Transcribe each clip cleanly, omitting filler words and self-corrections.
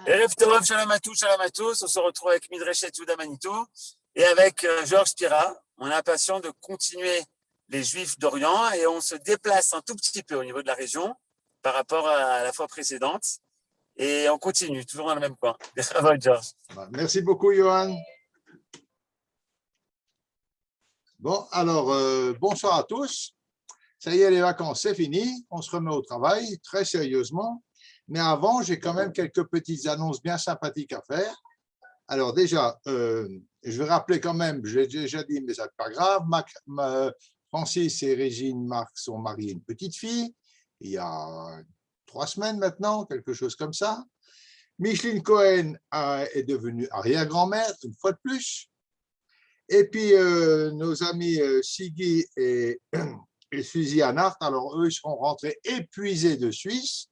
Erev Tov, shalom à tous. On se retrouve avec Midreshet Yehuda Manitou et avec Georges Spira. On est impatient de continuer les Juifs d'Orient et on se déplace un tout petit peu au niveau de la région par rapport à la fois précédente. Et on continue, toujours dans le même coin. Georges. Merci beaucoup, Johan. Bon, alors, bonsoir à tous. Ça y est, les vacances, c'est fini. On se remet au travail, très sérieusement. Mais avant, j'ai quand même quelques petites annonces bien sympathiques à faire. Alors déjà, je vais rappeler quand même, je l'ai déjà dit, mais ce n'est pas grave, Francis et Régine Marc sont mariés une petite fille, il y a 3 semaines maintenant, quelque chose comme ça. Micheline Cohen est devenue arrière-grand-mère, une fois de plus. Et puis, nos amis Siggy et Suzy Anhart, alors eux, ils seront rentrés épuisés de Suisse,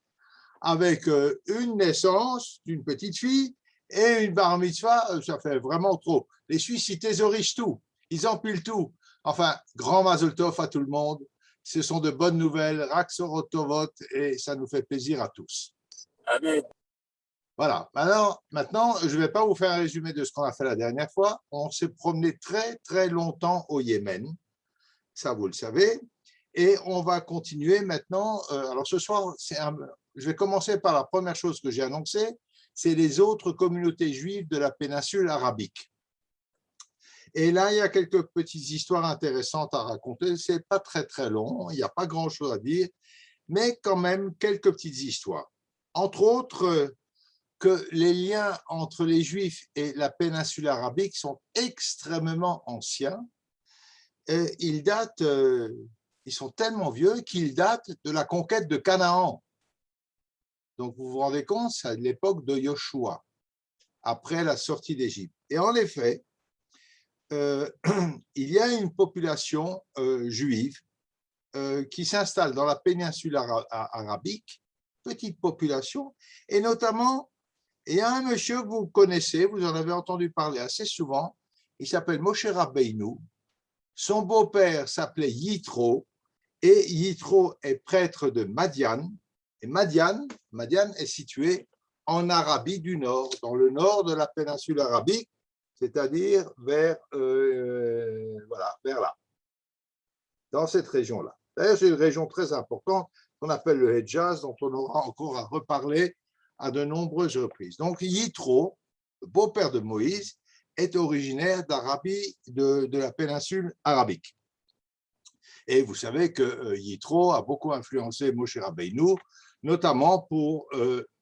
avec une naissance d'une petite fille et une bar mitzvah, ça fait vraiment trop. Les Suisses, ils thésaurisent tout, ils empilent tout. Enfin, grand mazel tov à tout le monde. Ce sont de bonnes nouvelles, rak sorotovot, et ça nous fait plaisir à tous. Amen. Voilà. Alors, maintenant, je ne vais pas vous faire un résumé de ce qu'on a fait la dernière fois. On s'est promené très, très longtemps au Yémen. Ça, vous le savez. Et on va continuer maintenant. Alors, ce soir, je vais commencer par la première chose que j'ai annoncée, c'est les autres communautés juives de la péninsule arabique. Et là, il y a quelques petites histoires intéressantes à raconter. Ce n'est pas très, très long, il n'y a pas grand-chose à dire, mais quand même quelques petites histoires. Entre autres, que les liens entre les Juifs et la péninsule arabique sont extrêmement anciens. Et ils sont tellement vieux qu'ils datent de la conquête de Canaan. Donc, vous vous rendez compte, c'est à l'époque de Yoshua, après la sortie d'Égypte. Et en effet, il y a une population juive qui s'installe dans la péninsule arabique, petite population, et notamment, il y a un monsieur que vous connaissez, vous en avez entendu parler assez souvent, il s'appelle Moshe Rabbeinu, son beau-père s'appelait Yitro, et Yitro est prêtre de Madian, et Madian est situé en Arabie du Nord, dans le nord de la péninsule arabique, c'est-à-dire vers là, dans cette région-là. D'ailleurs, c'est une région très importante qu'on appelle le Hedjaz, dont on aura encore à reparler à de nombreuses reprises. Donc, Yitro, le beau-père de Moïse, est originaire d'Arabie, de la péninsule arabique. Et vous savez que Yitro a beaucoup influencé Moshe Rabbeinu, notamment pour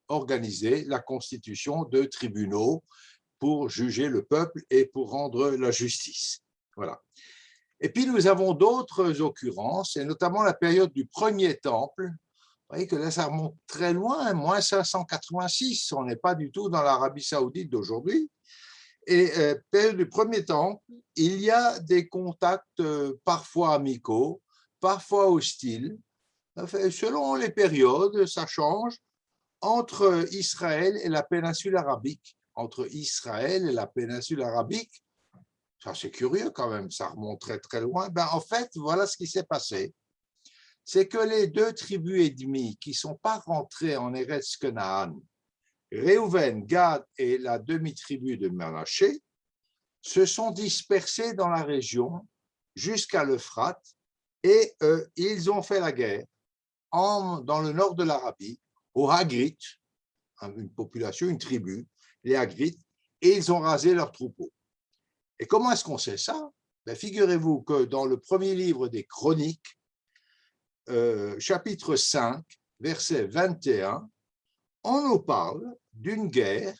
organiser la constitution de tribunaux pour juger le peuple et pour rendre la justice. Voilà. Et puis, nous avons d'autres occurrences, et notamment la période du premier temple. Vous voyez que là, ça remonte très loin, moins 586, on n'est pas du tout dans l'Arabie saoudite d'aujourd'hui. Et période du premier temple, il y a des contacts parfois amicaux, parfois hostiles. Enfin, selon les périodes, ça change entre Israël et la péninsule arabique. Entre Israël et la péninsule arabique, ça c'est curieux quand même, ça remonte très très loin. Ben, en fait, voilà ce qui s'est passé. C'est que les deux tribus ennemies qui ne sont pas rentrées en Eretz Canaan, Réhouven, Gad et la demi-tribu de Manaché, se sont dispersés dans la région jusqu'à l'Euphrate et ils ont fait la guerre dans le nord de l'Arabie, aux Hagrites, une population, une tribu, les Hagrites, et ils ont rasé leurs troupeaux. Et comment est-ce qu'on sait ça? Ben, figurez-vous que dans le premier livre des Chroniques, chapitre 5, verset 21, on nous parle d'une guerre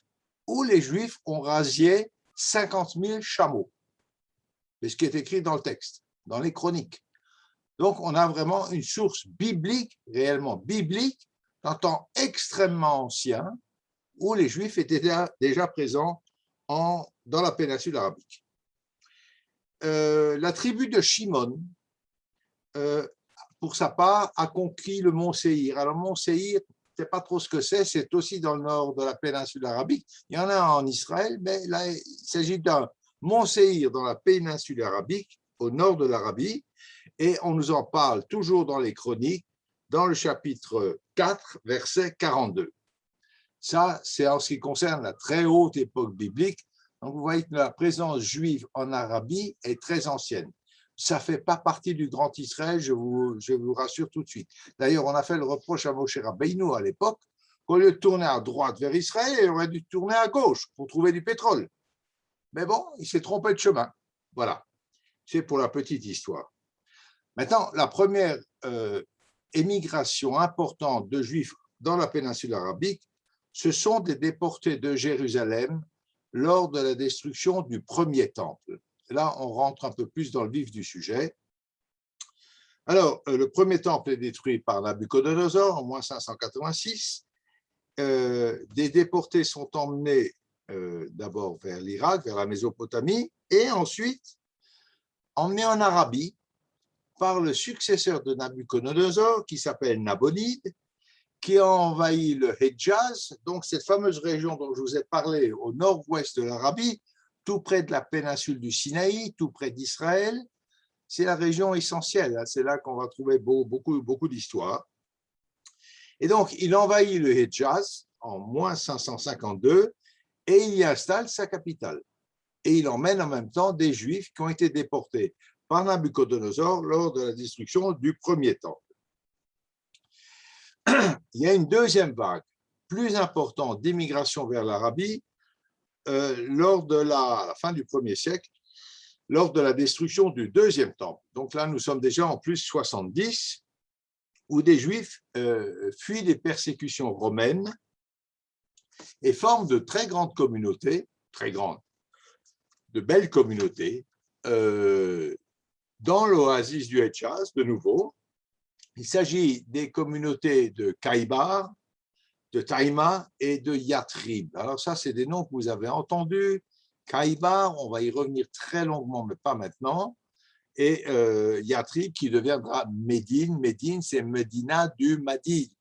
où les Juifs ont rasé 50 000 chameaux. C'est ce qui est écrit dans le texte, dans les Chroniques. Donc, on a vraiment une source biblique, réellement biblique, d'un temps extrêmement ancien, où les Juifs étaient déjà présents dans la péninsule arabique. La tribu de Shimon, pour sa part, a conquis le mont Séhir. Alors, mont Séhir, je ne sais pas trop ce que c'est aussi dans le nord de la péninsule arabique. Il y en a en Israël, mais là, il s'agit d'un mont Séhir dans la péninsule arabique, au nord de l'Arabie, et on nous en parle toujours dans les Chroniques, dans le chapitre 4, verset 42. Ça, c'est en ce qui concerne la très haute époque biblique. Donc, vous voyez que la présence juive en Arabie est très ancienne. Ça ne fait pas partie du Grand Israël, je vous rassure tout de suite. D'ailleurs, on a fait le reproche à Moshe Rabbeinu à l'époque qu'au lieu de tourner à droite vers Israël, il aurait dû tourner à gauche pour trouver du pétrole. Mais bon, il s'est trompé de chemin. Voilà, c'est pour la petite histoire. Maintenant, la première émigration importante de Juifs dans la péninsule arabique, ce sont des déportés de Jérusalem lors de la destruction du premier temple. Là, on rentre un peu plus dans le vif du sujet. Alors, le premier temple est détruit par Nabuchodonosor en moins 586. Des déportés sont emmenés d'abord vers l'Irak, vers la Mésopotamie, et ensuite emmenés en Arabie par le successeur de Nabuchodonosor, qui s'appelle Nabonide, qui a envahi le Hedjaz, donc cette fameuse région dont je vous ai parlé au nord-ouest de l'Arabie, tout près de la péninsule du Sinaï, tout près d'Israël. C'est la région essentielle, c'est là qu'on va trouver beaucoup d'histoires. Et donc, il envahit le Hedjaz en moins 552 et il y installe sa capitale. Et il emmène en même temps des Juifs qui ont été déportés par Nabuchodonosor lors de la destruction du premier temple. Il y a une deuxième vague plus importante d'immigration vers l'Arabie lors de la fin du 1er siècle, lors de la destruction du deuxième temple. Donc là, nous sommes déjà en plus 70, où des Juifs fuient des persécutions romaines et forment de très grandes communautés, très grandes, de belles communautés, dans l'oasis du Hedjaz, de nouveau. Il s'agit des communautés de Khaïbar, de Taïma et de Yatrib. Alors ça, c'est des noms que vous avez entendus. Khaïbar, on va y revenir très longuement, mais pas maintenant. Et Yatrib qui deviendra Médine. Médine, c'est Medina du Mahdi,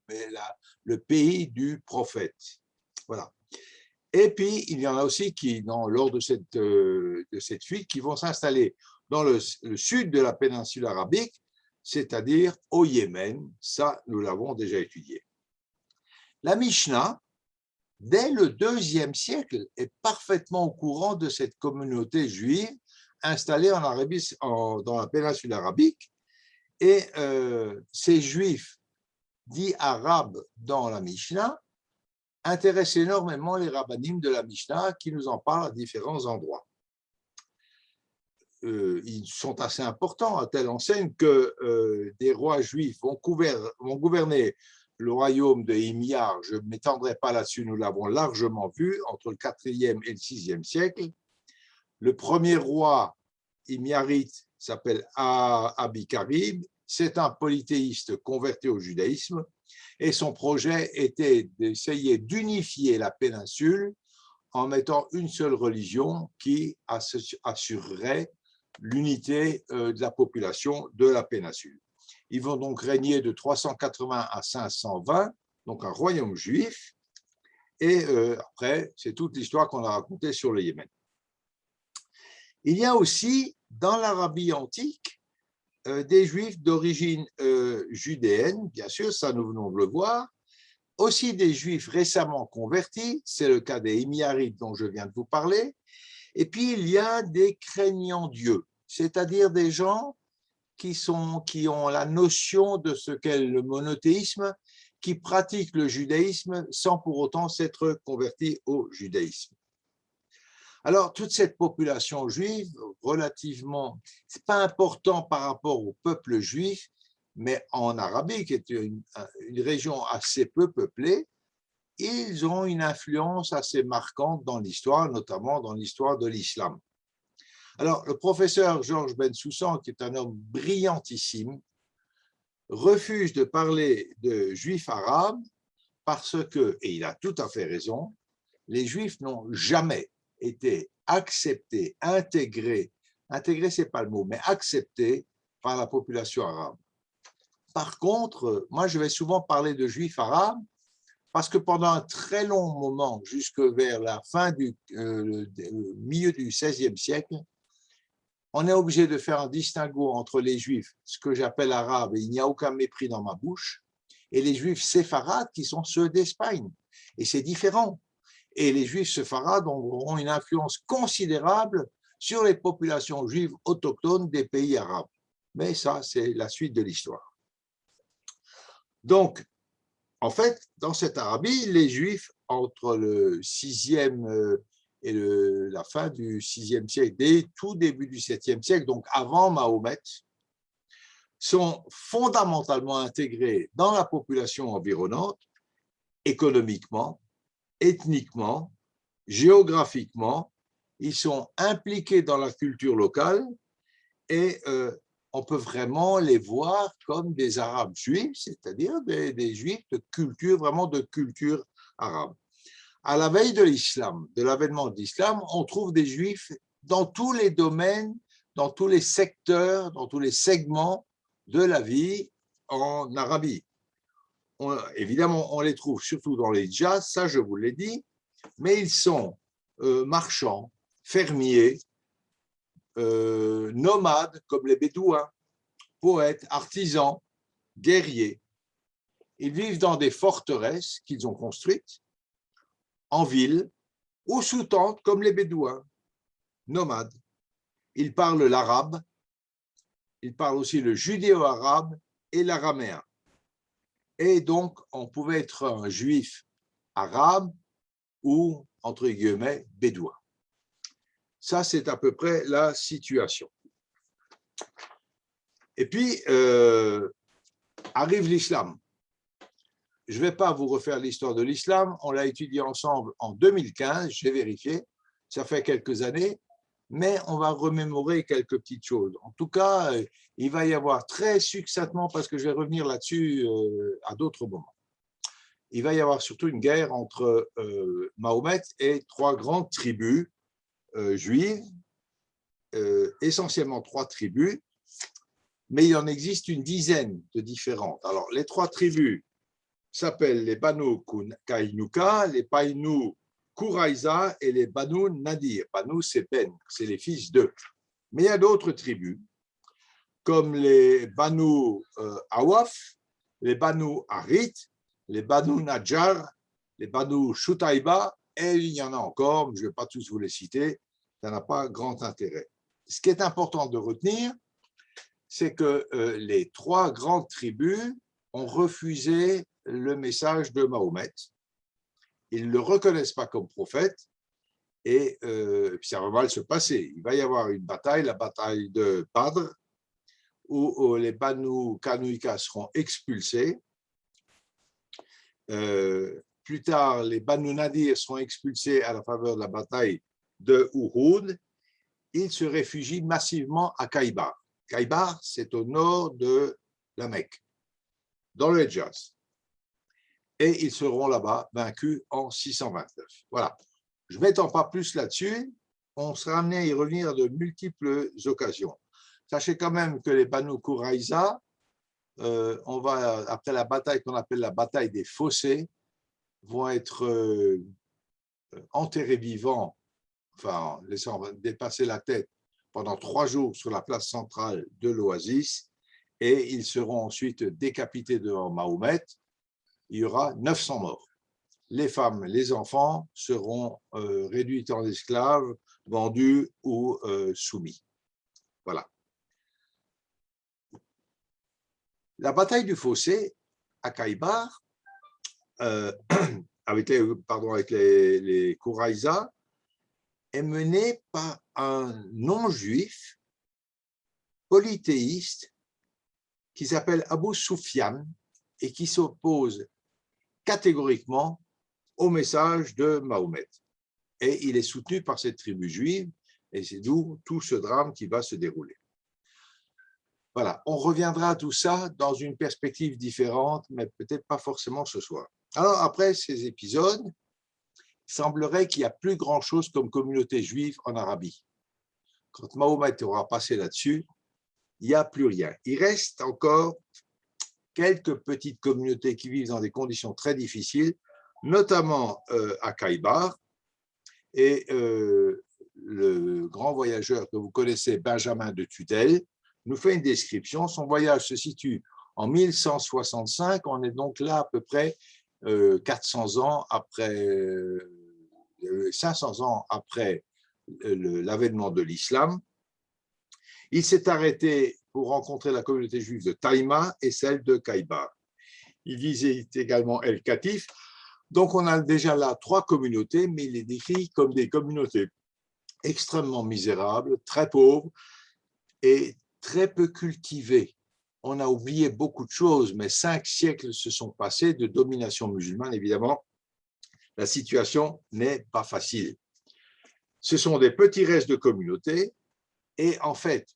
le pays du prophète. Voilà. Et puis, il y en a aussi qui, lors de cette fuite, qui vont s'installer dans le sud de la péninsule arabique, c'est-à-dire au Yémen. Ça, nous l'avons déjà étudié. La Mishnah, dès le IIe siècle, est parfaitement au courant de cette communauté juive installée en Arabie, dans la péninsule arabique. Et ces juifs dits arabes dans la Mishnah intéressent énormément les rabbinim de la Mishnah qui nous en parlent à différents endroits. Ils sont assez importants à telle enseigne que des rois juifs vont gouverner le royaume de Himyar. Je ne m'étendrai pas là-dessus, nous l'avons largement vu, entre le 4e et le 6e siècle. Le premier roi himyarite s'appelle Abikarib, c'est un polythéiste converti au judaïsme et son projet était d'essayer d'unifier la péninsule en mettant une seule religion qui assurerait l'unité de la population de la péninsule. Ils vont donc régner de 380 à 520, donc un royaume juif, et après, c'est toute l'histoire qu'on a racontée sur le Yémen. Il y a aussi, dans l'Arabie antique, des juifs d'origine judéenne, bien sûr, ça nous venons de le voir, aussi des juifs récemment convertis, c'est le cas des Himyarites dont je viens de vous parler, et puis il y a des craignants Dieu, c'est-à-dire des gens qui ont la notion de ce qu'est le monothéisme, qui pratiquent le judaïsme sans pour autant s'être convertis au judaïsme. Alors, toute cette population juive, relativement, ce n'est pas important par rapport au peuple juif, mais en Arabie, qui est une région assez peu peuplée, ils ont une influence assez marquante dans l'histoire, notamment dans l'histoire de l'islam. Alors, le professeur Georges Bensoussan, qui est un homme brillantissime, refuse de parler de juifs arabes parce que, et il a tout à fait raison, les juifs n'ont jamais été acceptés, intégrés, ce n'est pas le mot, mais acceptés par la population arabe. Par contre, moi, je vais souvent parler de juifs arabes parce que pendant un très long moment, jusque vers la fin du milieu du XVIe siècle, on est obligé de faire un distinguo entre les juifs, ce que j'appelle arabes, et il n'y a aucun mépris dans ma bouche, et les Juifs séfarades qui sont ceux d'Espagne. Et c'est différent. Et les Juifs séfarades auront une influence considérable sur les populations juives autochtones des pays arabes. Mais ça, c'est la suite de l'histoire. Donc, en fait, dans cette Arabie, les Juifs, entre le 6e et la fin du 6e siècle, dès tout début du 7e siècle, donc avant Mahomet, sont fondamentalement intégrés dans la population environnante, économiquement, ethniquement, géographiquement. Ils sont impliqués dans la culture locale et on peut vraiment les voir comme des Arabes juifs, c'est-à-dire des Juifs de culture, vraiment de culture arabe. À la veille de l'islam, de l'avènement de l'islam, on trouve des Juifs dans tous les domaines, dans tous les secteurs, dans tous les segments de la vie en Arabie. Évidemment, on les trouve surtout dans les Hidjaz, ça je vous l'ai dit, mais ils sont marchands, fermiers, nomades comme les Bédouins, poètes, artisans, guerriers. Ils vivent dans des forteresses qu'ils ont construites, en ville ou sous tente comme les Bédouins, nomades. Ils parlent l'arabe, ils parlent aussi le judéo-arabe et l'araméen. Et donc, on pouvait être un juif arabe ou, entre guillemets, bédouin. Ça, c'est à peu près la situation. Et puis, arrive l'islam. Je ne vais pas vous refaire l'histoire de l'islam, on l'a étudié ensemble en 2015, j'ai vérifié, ça fait quelques années, mais on va remémorer quelques petites choses. En tout cas, il va y avoir très succinctement, parce que je vais revenir là-dessus à d'autres moments, il va y avoir surtout une guerre entre Mahomet et 3 grandes tribus juives, essentiellement 3 tribus, mais il en existe une dizaine de différentes. Alors, les 3 tribus s'appellent les Banu Kainuka, les Banu Quraïza et les Banu Nadir. Banu, c'est Ben, c'est les fils d'eux. Mais il y a d'autres tribus, comme les Banu Awaf, les Banu Harit, les Banu Najjar, les Banu Shutaïba, et il y en a encore, mais je ne vais pas tous vous les citer, ça n'a pas grand intérêt. Ce qui est important de retenir, c'est que les 3 grandes tribus ont refusé le message de Mahomet. Ils ne le reconnaissent pas comme prophète et puis ça va mal se passer. Il va y avoir une bataille, la bataille de Badr, où les Banu Kanuika seront expulsés. Plus tard, les Banu Nadir seront expulsés à la faveur de la bataille de Uhud. Ils se réfugient massivement à Kaïbar. Kaïbar, c'est au nord de la Mecque, dans le Hejaz. Et ils seront là-bas vaincus en 629. Voilà. Je ne m'étends pas plus là-dessus. On sera amené à y revenir à de multiples occasions. Sachez quand même que les Banu Quraïza, après la bataille qu'on appelle la bataille des fossés, vont être enterrés vivants, enfin, laissant dépasser la tête pendant 3 jours sur la place centrale de l'Oasis, et ils seront ensuite décapités devant Mahomet. Il y aura 900 morts. Les femmes, les enfants seront réduits en esclaves, vendus ou soumis. Voilà. La bataille du fossé à Kaïbar, avec les Quraïza, est menée par un non-juif polythéiste qui s'appelle Abu Sufyan et qui s'oppose catégoriquement au message de Mahomet. Et il est soutenu par cette tribu juive, et c'est d'où tout ce drame qui va se dérouler. Voilà, on reviendra à tout ça dans une perspective différente, mais peut-être pas forcément ce soir. Alors, après ces épisodes, il semblerait qu'il n'y a plus grand-chose comme communauté juive en Arabie. Quand Mahomet aura passé là-dessus, il n'y a plus rien. Il reste encore quelques petites communautés qui vivent dans des conditions très difficiles, notamment à Kaïbar. Et le grand voyageur que vous connaissez, Benjamin de Tudel, nous fait une description. Son voyage se situe en 1165. On est donc là à peu près 400 ans après, 500 ans après l'avènement de l'islam. Il s'est arrêté pour rencontrer la communauté juive de Taïma et celle de Kaïbar. Il visait également El Katif. Donc, on a déjà là 3 communautés, mais il les décrit comme des communautés extrêmement misérables, très pauvres et très peu cultivées. On a oublié beaucoup de choses, mais 5 siècles se sont passés de domination musulmane. Évidemment, la situation n'est pas facile. Ce sont des petits restes de communautés et en fait,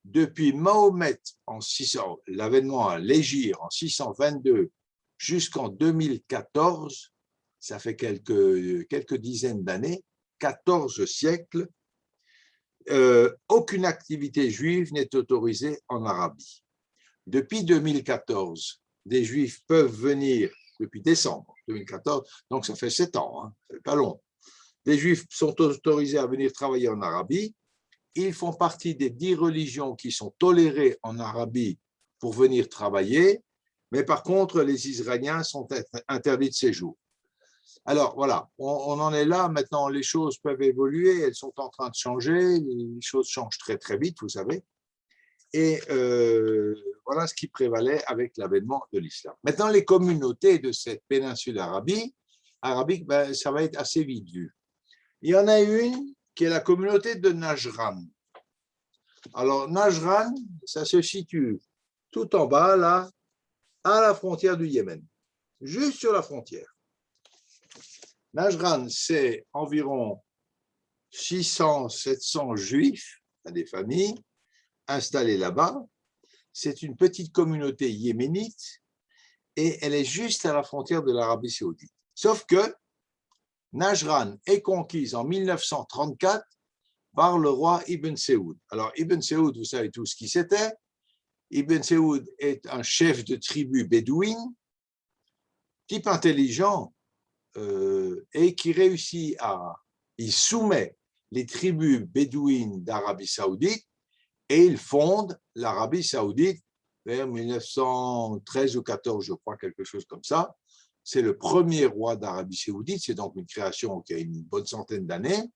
depuis Mahomet en 600, l'avènement à l'Hégire en 622 jusqu'en 2014, ça fait quelques dizaines d'années, 14 siècles, aucune activité juive n'est autorisée en Arabie. Depuis 2014, des Juifs peuvent venir, depuis décembre 2014, donc ça fait 7 ans, hein, c'est pas long. Des Juifs sont autorisés à venir travailler en Arabie. Ils font partie des 10 religions qui sont tolérées en Arabie pour venir travailler, mais par contre, les Israéliens sont interdits de séjour. Alors voilà, on en est là. Maintenant, les choses peuvent évoluer, elles sont en train de changer, les choses changent très très vite, vous savez. Et voilà ce qui prévalait avec l'avènement de l'islam. Maintenant, les communautés de cette péninsule arabique, ben, ça va être assez vite vu. Il y en a une qui est la communauté de Najran. Alors, Najran, ça se situe tout en bas, là, à la frontière du Yémen, juste sur la frontière. Najran, c'est environ 600-700 juifs, des familles, installées là-bas. C'est une petite communauté yéménite et elle est juste à la frontière de l'Arabie saoudite. Sauf que Najran est conquise en 1934 par le roi Ibn Saoud. Alors, Ibn Saoud, vous savez tous qui c'était. Ibn Saoud est un chef de tribu bédouine, type intelligent, et qui réussit il soumet les tribus bédouines d'Arabie saoudite et il fonde l'Arabie saoudite vers 1913 ou 14, je crois, quelque chose comme ça. C'est le premier roi d'Arabie saoudite, c'est donc une création qui a une bonne centaine d'années,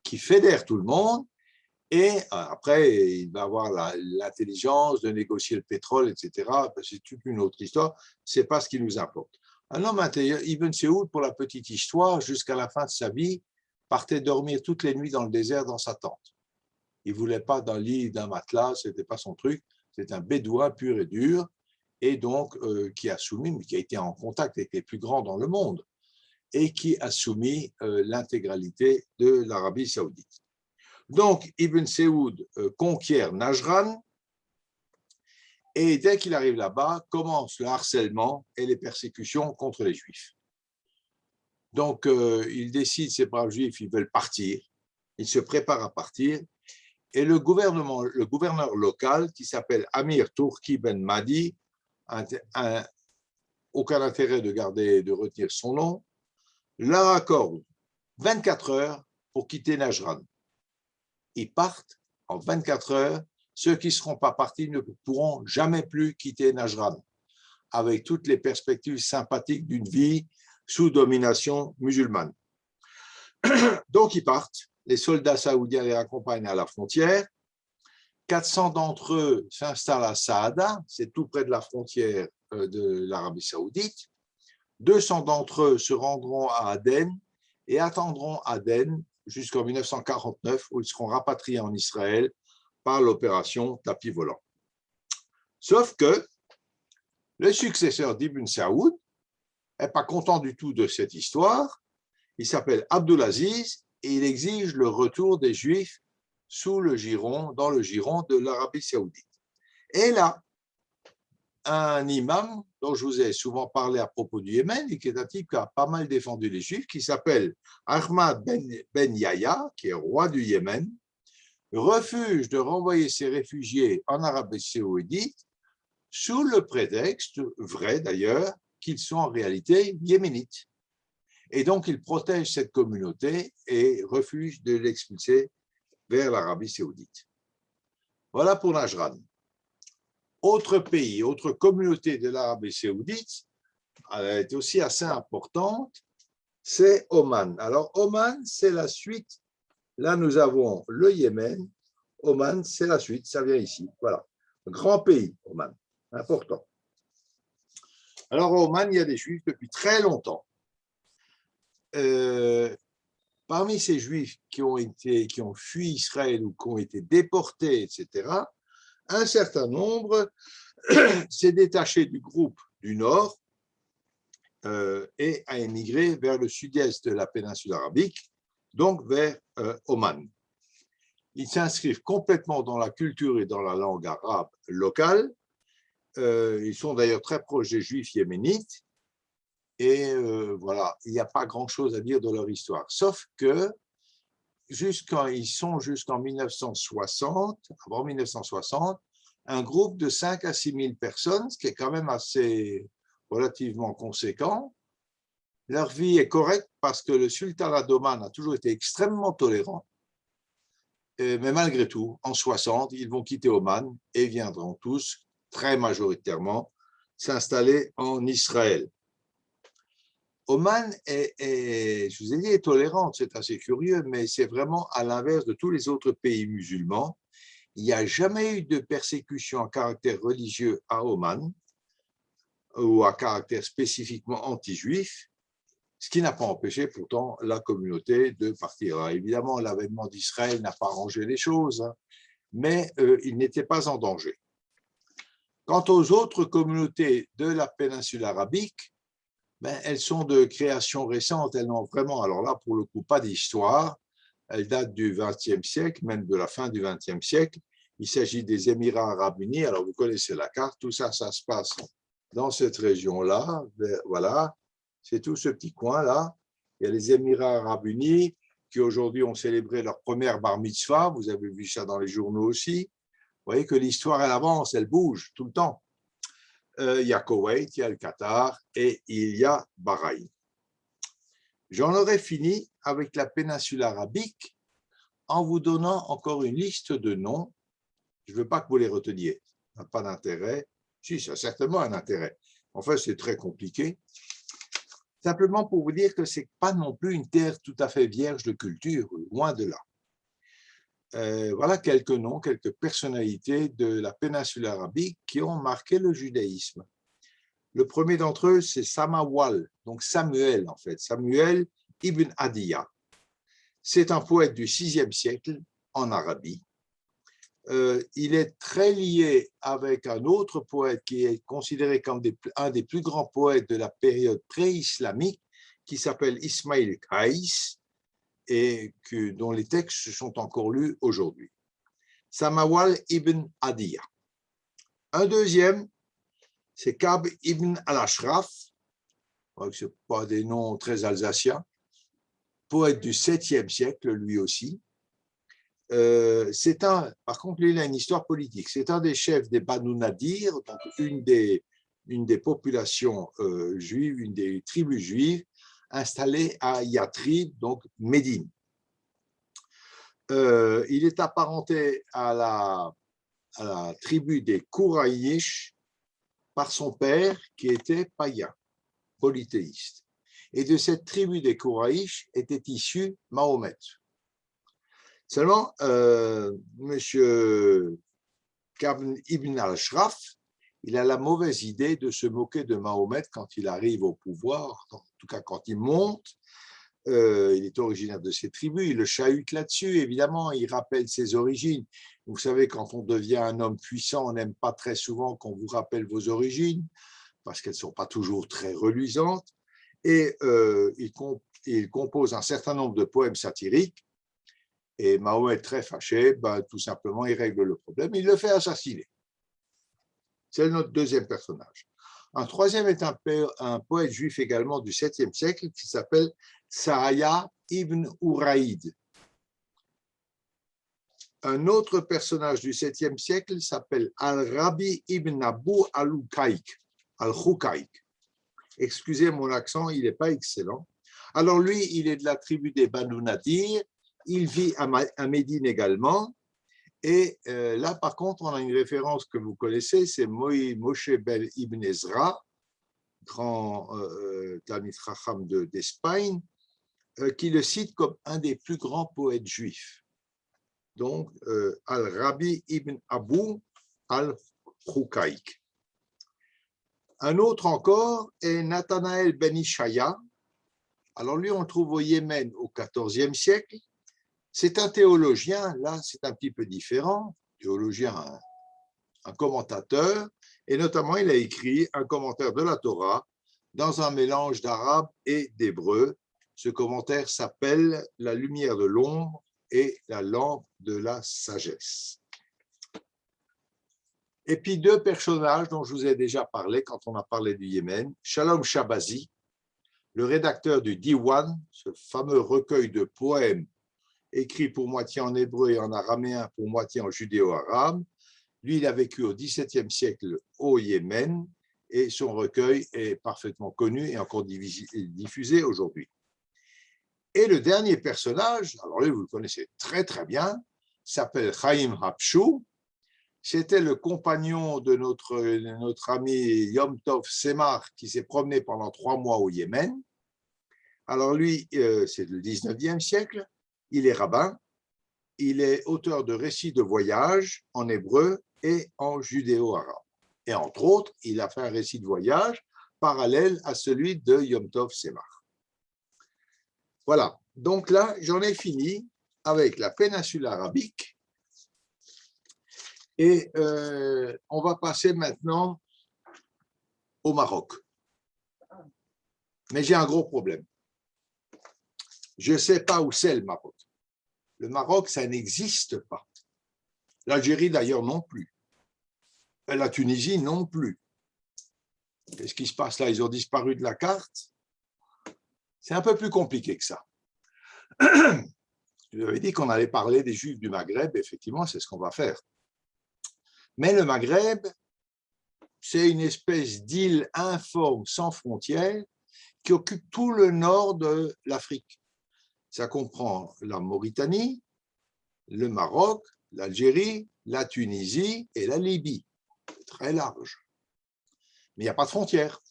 qui fédère tout le monde, et après, il va avoir l'intelligence de négocier le pétrole, etc. C'est toute une autre histoire, ce n'est pas ce qui nous importe. Un homme intérieur, Ibn Saoud, pour la petite histoire, jusqu'à la fin de sa vie, partait dormir toutes les nuits dans le désert dans sa tente. Il ne voulait pas d'un lit, d'un matelas, ce n'était pas son truc, c'est un bédouin pur et dur, et donc qui a soumis, mais qui a été en contact avec les plus grands dans le monde, et qui a soumis l'intégralité de l'Arabie saoudite. Donc, Ibn Saoud conquiert Najran, et dès qu'il arrive là-bas, commence le harcèlement et les persécutions contre les Juifs. Donc, il décide, ces braves Juifs, ils veulent partir, ils se préparent à partir, et le gouverneur local, qui s'appelle Amir Turki Ben Mahdi, aucun intérêt de retenir son nom, leur accorde 24 heures pour quitter Najran. Ils partent en 24 heures. Ceux qui ne seront pas partis ne pourront jamais plus quitter Najran, avec toutes les perspectives sympathiques d'une vie sous domination musulmane. Donc, ils partent. Les soldats saoudiens les accompagnent à la frontière. 400 d'entre eux s'installent à Saada, c'est tout près de la frontière de l'Arabie saoudite. 200 d'entre eux se rendront à Aden et attendront Aden jusqu'en 1949, où ils seront rapatriés en Israël par l'opération Tapis volant. Sauf que le successeur d'Ibn Saoud n'est pas content du tout de cette histoire. Il s'appelle Abdulaziz et il exige le retour des Juifs dans le giron de l'Arabie saoudite. Et là, un imam dont je vous ai souvent parlé à propos du Yémen et qui est un type qui a pas mal défendu les Juifs, qui s'appelle Ahmad Ben Yahya, qui est roi du Yémen, refuse de renvoyer ses réfugiés en Arabie saoudite sous le prétexte, vrai d'ailleurs, qu'ils sont en réalité yéménites. Et donc, il protège cette communauté et refuse de l'expulser vers l'Arabie saoudite. Voilà pour Najran. Autre pays, autre communauté de l'Arabie saoudite, elle est aussi assez importante, c'est Oman. Alors, Oman, c'est la suite. Là, nous avons le Yémen. Oman, c'est la suite, ça vient ici. Voilà. Un grand pays, Oman, important. Alors, au Oman, il y a des Juifs depuis très longtemps. Parmi ces Juifs qui ont fui Israël ou qui ont été déportés, etc., un certain nombre s'est détaché du groupe du Nord et a émigré vers le sud-est de la péninsule arabique, donc vers Oman. Ils s'inscrivent complètement dans la culture et dans la langue arabe locale. Ils sont d'ailleurs très proches des Juifs yéménites. Et voilà, il n'y a pas grand-chose à dire de leur histoire. Sauf que jusqu'en 1960, avant 1960, un groupe de 5 à 6 000 personnes, ce qui est quand même assez relativement conséquent. Leur vie est correcte parce que le sultanat d'Oman a toujours été extrêmement tolérant. Mais malgré tout, en 60, ils vont quitter Oman et viendront tous, très majoritairement, s'installer en Israël. Oman je vous ai dit, est tolérante, c'est assez curieux, mais c'est vraiment à l'inverse de tous les autres pays musulmans. Il n'y a jamais eu de persécution à caractère religieux à Oman ou à caractère spécifiquement anti-juif, ce qui n'a pas empêché pourtant la communauté de partir. Alors, évidemment, l'avènement d'Israël n'a pas arrangé les choses, mais il n'était pas en danger. Quant aux autres communautés de la péninsule arabique, elles sont de création récente, elles n'ont vraiment, alors là, pour le coup, pas d'histoire. Elles datent du XXe siècle, même de la fin du XXe siècle. Il s'agit des Émirats arabes unis. Alors, vous connaissez la carte, tout ça, ça se passe dans cette région-là. Voilà, c'est tout ce petit coin-là. Il y a les Émirats arabes unis qui aujourd'hui ont célébré leur première bar mitzvah. Vous avez vu ça dans les journaux aussi. Vous voyez que l'histoire, elle avance, elle bouge tout le temps. Il y a Koweït, il y a le Qatar et il y a Bahreïn. J'en aurais fini avec la péninsule arabique en vous donnant encore une liste de noms. Je ne veux pas que vous les reteniez, ça n'a pas d'intérêt. Si, ça a certainement un intérêt. En fait, c'est très compliqué. Simplement pour vous dire que ce n'est pas non plus une terre tout à fait vierge de culture, loin de là. Voilà quelques noms, quelques personnalités de la péninsule arabique qui ont marqué le judaïsme. Le premier d'entre eux, c'est Samawal, donc Samuel en fait, Samuel ibn Adiyah. C'est un poète du VIe siècle en Arabie. Il est très lié avec un autre poète qui est considéré comme un des plus grands poètes de la période pré-islamique, qui s'appelle Ismail Qaïs, et dont les textes sont encore lus aujourd'hui. Samawal ibn Adiyah. Un deuxième, c'est Kab ibn al-Ashraf, ce n'est pas des noms très alsaciens, poète du 7e siècle lui aussi. Par contre, lui, il a une histoire politique. C'est un des chefs des Banu Nadir, donc une des populations juives, une des tribus juives installées à Yatrib, donc Médine. Il est apparenté à la tribu des Kouraïch par son père qui était païen, polythéiste. Et de cette tribu des Kouraïch était issu Mahomet. Seulement, M. Ibn al-Ashraf, il a la mauvaise idée de se moquer de Mahomet quand il arrive au pouvoir, en tout cas quand il monte. Il est originaire de ces tribus, il le chahute là-dessus, évidemment, il rappelle ses origines. Vous savez, quand on devient un homme puissant, on n'aime pas très souvent qu'on vous rappelle vos origines, parce qu'elles ne sont pas toujours très reluisantes. Et il compose un certain nombre de poèmes satiriques, et Mahomet, très fâché, tout simplement, il règle le problème, il le fait assassiner. C'est notre deuxième personnage. Un troisième est un poète juif également du 7e siècle qui s'appelle Sahaya ibn Uraïd. Un autre personnage du 7e siècle s'appelle Al-Rabi ibn Abu al-Khaïk. Excusez mon accent, il n'est pas excellent. Alors lui, il est de la tribu des Banu Nadir, il vit à Médine également, Et là, par contre, on a une référence que vous connaissez, c'est Moshe ben Ibn Ezra, grand Talmid Chacham d'Espagne, qui le cite comme un des plus grands poètes juifs. Donc, Al-Rabi ibn Abu al-Choukaïk. Un autre encore est Nathanaël ben Ishaya. Alors lui, on le trouve au Yémen au XIVe siècle. C'est un théologien, là c'est un petit peu différent, théologien, un commentateur, et notamment il a écrit un commentaire de la Torah dans un mélange d'arabe et d'hébreu. Ce commentaire s'appelle « La lumière de l'ombre et la lampe de la sagesse ». Et puis deux personnages dont je vous ai déjà parlé quand on a parlé du Yémen, Shalom Shabazi, le rédacteur du Diwan, ce fameux recueil de poèmes écrit pour moitié en hébreu et en araméen, pour moitié en judéo-arabe. Lui, il a vécu au XVIIe siècle au Yémen et son recueil est parfaitement connu et encore diffusé aujourd'hui. Et le dernier personnage, alors lui, vous le connaissez très très bien, s'appelle Chaim Hapshou. C'était le compagnon de notre ami Yom Tov Semar qui s'est promené pendant 3 mois au Yémen. Alors lui, c'est le 19e siècle. Il est rabbin, il est auteur de récits de voyage en hébreu et en judéo-arabe. Et entre autres, il a fait un récit de voyage parallèle à celui de Yom Tov Semar. Voilà, donc là, j'en ai fini avec la péninsule arabique. Et on va passer maintenant au Maroc. Mais j'ai un gros problème. Je ne sais pas où c'est le Maroc. Le Maroc, ça n'existe pas. L'Algérie, d'ailleurs, non plus. La Tunisie, non plus. Qu'est-ce qui se passe là? Ils ont disparu de la carte. C'est un peu plus compliqué que ça. Je vous avais dit qu'on allait parler des Juifs du Maghreb. Effectivement, c'est ce qu'on va faire. Mais le Maghreb, c'est une espèce d'île informe sans frontières qui occupe tout le nord de l'Afrique. Ça comprend la Mauritanie, le Maroc, l'Algérie, la Tunisie et la Libye. C'est très large. Mais il n'y a pas de frontières.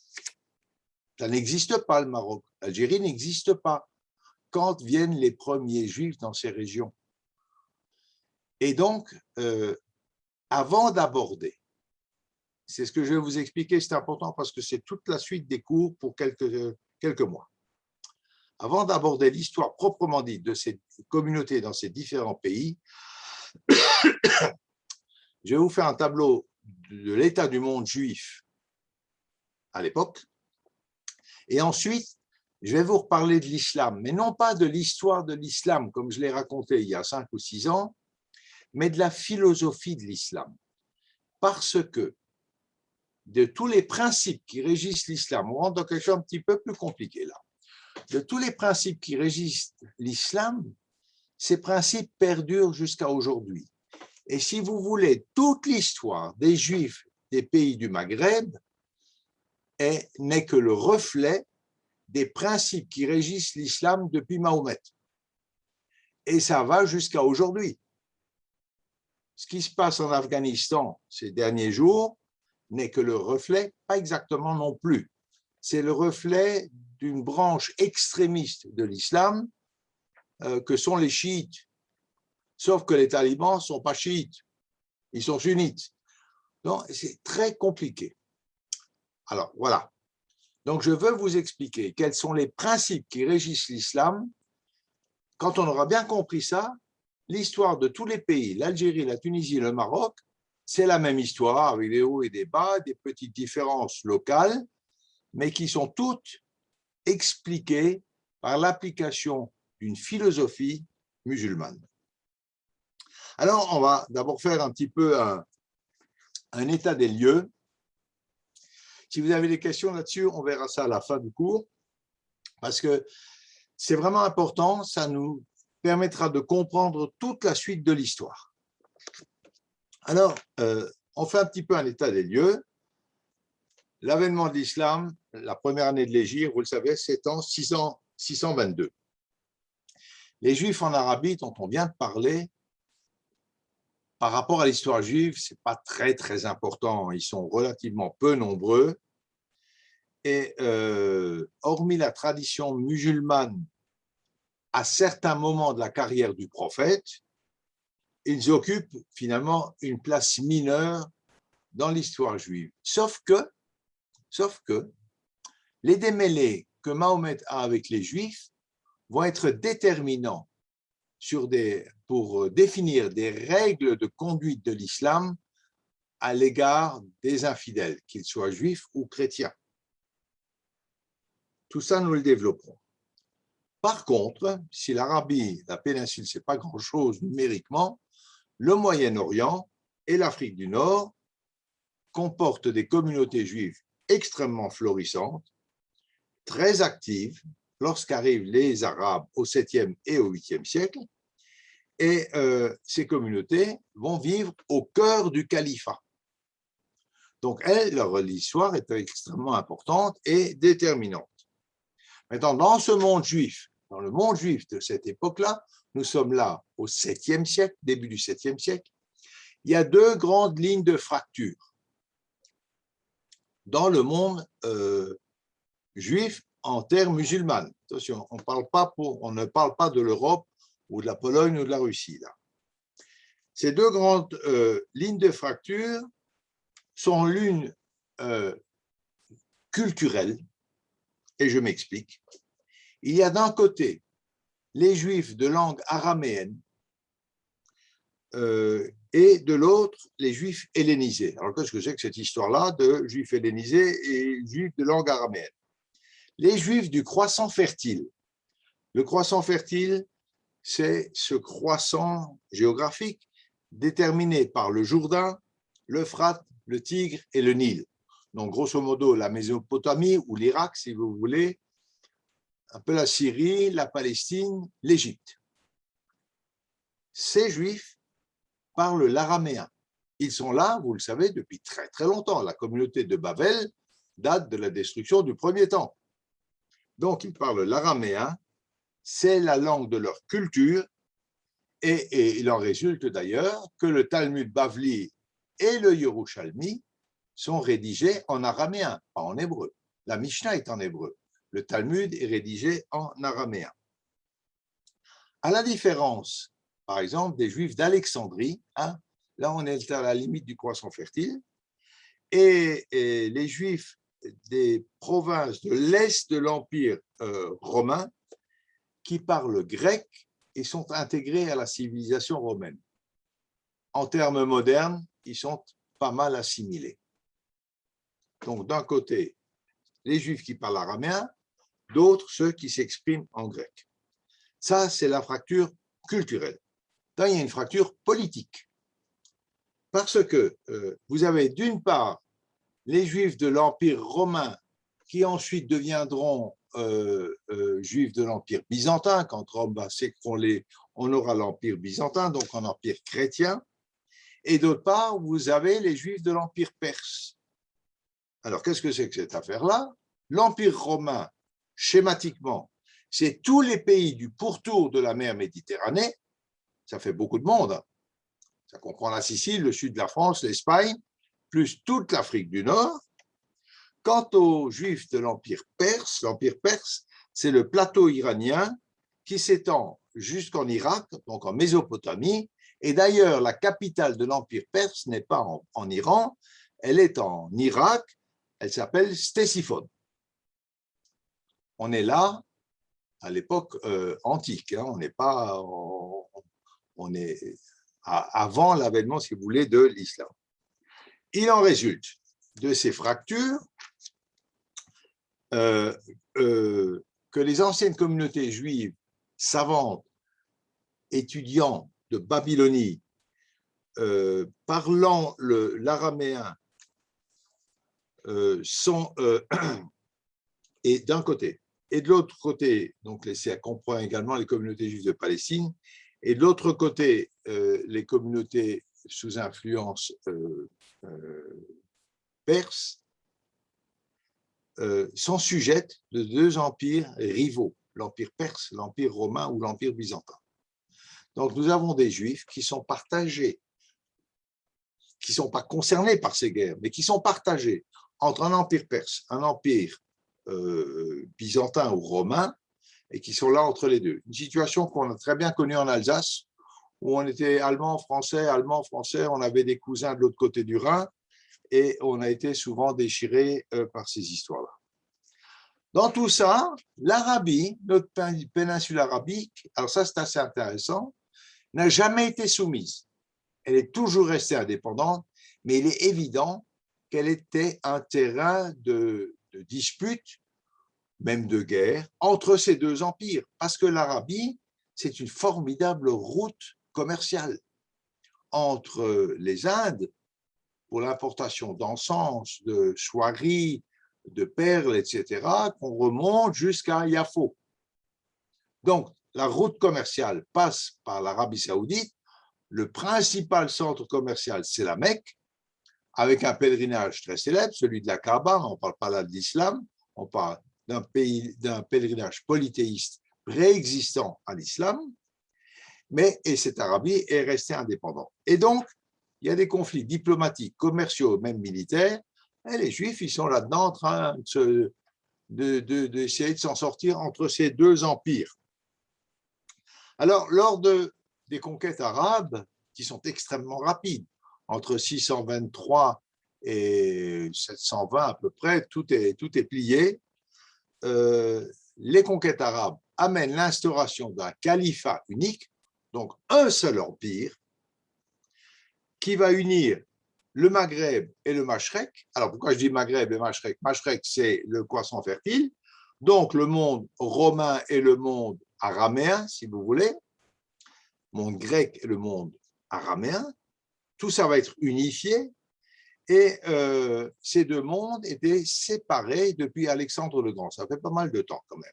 Ça n'existe pas, le Maroc. L'Algérie n'existe pas. Quand viennent les premiers Juifs dans ces régions? Et donc, avant d'aborder, c'est ce que je vais vous expliquer, c'est important parce que c'est toute la suite des cours pour quelques mois. Avant d'aborder l'histoire proprement dite de ces communautés dans ces différents pays, je vais vous faire un tableau de l'état du monde juif à l'époque. Et ensuite, je vais vous reparler de l'islam, mais non pas de l'histoire de l'islam, comme je l'ai raconté il y a 5 ou 6 ans, mais de la philosophie de l'islam. Parce que de tous les principes qui régissent l'islam, on rentre dans quelque chose un petit peu plus compliqué là. De tous les principes qui régissent l'islam, ces principes perdurent jusqu'à aujourd'hui. Et si vous voulez, toute l'histoire des Juifs des pays du Maghreb n'est que le reflet des principes qui régissent l'islam depuis Mahomet. Et ça va jusqu'à aujourd'hui. Ce qui se passe en Afghanistan ces derniers jours n'est que le reflet, pas exactement non plus, c'est le reflet d'une branche extrémiste de l'islam que sont les chiites. Sauf que les talibans ne sont pas chiites, ils sont sunnites. Donc, c'est très compliqué. Alors, voilà. Donc, je veux vous expliquer quels sont les principes qui régissent l'islam. Quand on aura bien compris ça, l'histoire de tous les pays, l'Algérie, la Tunisie, le Maroc, c'est la même histoire avec des hauts et des bas, des petites différences locales, mais qui sont toutes expliquées par l'application d'une philosophie musulmane. Alors, on va d'abord faire un petit peu un état des lieux. Si vous avez des questions là-dessus, on verra ça à la fin du cours, parce que c'est vraiment important, ça nous permettra de comprendre toute la suite de l'histoire. Alors, on fait un petit peu un état des lieux. L'avènement de l'islam, la première année de l'Hégire, vous le savez, c'est en 622. Les Juifs en Arabie, dont on vient de parler, par rapport à l'histoire juive, ce n'est pas très important. Ils sont relativement peu nombreux. Et hormis la tradition musulmane, à certains moments de la carrière du prophète, ils occupent finalement une place mineure dans l'histoire juive. Sauf que les démêlés que Mahomet a avec les Juifs vont être déterminants pour définir des règles de conduite de l'islam à l'égard des infidèles, qu'ils soient juifs ou chrétiens. Tout ça, nous le développerons. Par contre, si l'Arabie, la péninsule, ce n'est pas grand-chose numériquement, le Moyen-Orient et l'Afrique du Nord comportent des communautés juives extrêmement florissantes, très actives lorsqu'arrivent les Arabes au 7e et au 8e siècle, et ces communautés vont vivre au cœur du califat. Donc, leur histoire est extrêmement importante et déterminante. Maintenant, dans ce monde juif, dans le monde juif de cette époque-là, nous sommes là au 7e siècle, début du 7e siècle, il y a deux grandes lignes de fracture dans le monde juif en terre musulmane. Attention, on ne parle pas de l'Europe ou de la Pologne ou de la Russie. Là. Ces deux grandes lignes de fracture sont l'une culturelle, et je m'explique. Il y a d'un côté les Juifs de langue araméenne et de l'autre les Juifs hellénisés. Alors qu'est-ce que c'est que cette histoire-là de Juifs hellénisés et Juifs de langue araméenne? Les Juifs du croissant fertile. Le croissant fertile, c'est ce croissant géographique déterminé par le Jourdain, l'Euphrate, le Tigre et le Nil. Donc, grosso modo, la Mésopotamie ou l'Irak, si vous voulez, un peu la Syrie, la Palestine, l'Égypte. Ces Juifs parlent l'araméen. Ils sont là, vous le savez, depuis très très longtemps. La communauté de Babel date de la destruction du premier temple. Donc, ils parlent l'araméen, c'est la langue de leur culture, et il en résulte d'ailleurs que le Talmud Bavli et le Yerushalmi sont rédigés en araméen, pas en hébreu. La Mishnah est en hébreu. Le Talmud est rédigé en araméen. À la différence, par exemple, des Juifs d'Alexandrie, hein, là on est à la limite du croissant fertile, et les Juifs des provinces de l'Est de l'Empire romain qui parlent grec et sont intégrés à la civilisation romaine. En termes modernes, ils sont pas mal assimilés. Donc, d'un côté, les Juifs qui parlent araméen, d'autres, ceux qui s'expriment en grec. Ça, c'est la fracture culturelle. Là, il y a une fracture politique. Parce que vous avez d'une part les Juifs de l'Empire romain qui ensuite deviendront Juifs de l'Empire byzantin. Quand Rome va s'écrouler, on aura l'Empire byzantin, donc un empire chrétien. Et d'autre part, vous avez les Juifs de l'Empire perse. Alors, qu'est-ce que c'est que cette affaire-là? L'Empire romain, schématiquement, c'est tous les pays du pourtour de la mer Méditerranée. Ça fait beaucoup de monde. Ça comprend la Sicile, le sud de la France, l'Espagne, plus toute l'Afrique du Nord. Quant aux Juifs de l'Empire perse, c'est le plateau iranien qui s'étend jusqu'en Irak, donc en Mésopotamie. Et d'ailleurs, la capitale de l'Empire perse n'est pas en Iran, elle est en Irak, elle s'appelle Ctésiphone. On est là à l'époque antique, hein, on n'est pas, on est avant l'avènement, si vous voulez, de l'islam. Il en résulte de ces fractures que les anciennes communautés juives savantes, étudiants de Babylonie, parlant l'araméen, sont et d'un côté, et de l'autre côté, donc ça comprend également les communautés juives de Palestine, et de l'autre côté, les communautés sous influence perse, sont sujettes de deux empires rivaux, l'empire perse, l'empire romain ou l'empire byzantin. Donc nous avons des juifs qui sont partagés qui ne sont pas concernés par ces guerres, mais qui sont partagés entre un empire perse, un empire byzantin ou romain, et qui sont là entre les deux. Une situation qu'on a très bien connue en Alsace, où on était allemand, français, on avait des cousins de l'autre côté du Rhin, et on a été souvent déchirés par ces histoires-là. Dans tout ça, l'Arabie, notre péninsule arabique, alors ça c'est assez intéressant, n'a jamais été soumise. Elle est toujours restée indépendante, mais il est évident qu'elle était un terrain de dispute, même de guerre, entre ces deux empires, parce que l'Arabie, c'est une formidable route commerciale entre les Indes, pour l'importation d'encens, de soieries, de perles, etc., qu'on remonte jusqu'à Yafo. Donc, la route commerciale passe par l'Arabie saoudite. Le principal centre commercial, c'est la Mecque, avec un pèlerinage très célèbre, celui de la Kaaba. On ne parle pas là de l'islam, on parle d'un pèlerinage polythéiste préexistant à l'islam, et cette Arabie est restée indépendante. Et donc, il y a des conflits diplomatiques, commerciaux, même militaires, et les Juifs, ils sont là-dedans en train d'essayer de s'en sortir entre ces deux empires. Alors, lors des conquêtes arabes, qui sont extrêmement rapides, entre 623 et 720 à peu près, tout est plié, les conquêtes arabes amènent l'instauration d'un califat unique, donc un seul empire, qui va unir le Maghreb et le Mashrek. Alors, pourquoi je dis Maghreb et Mashrek? Mashrek, c'est le croissant fertile, donc le monde romain et le monde araméen, si vous voulez, le monde grec et le monde araméen, tout ça va être unifié, et ces deux mondes étaient séparés depuis Alexandre le Grand. Ça fait pas mal de temps quand même.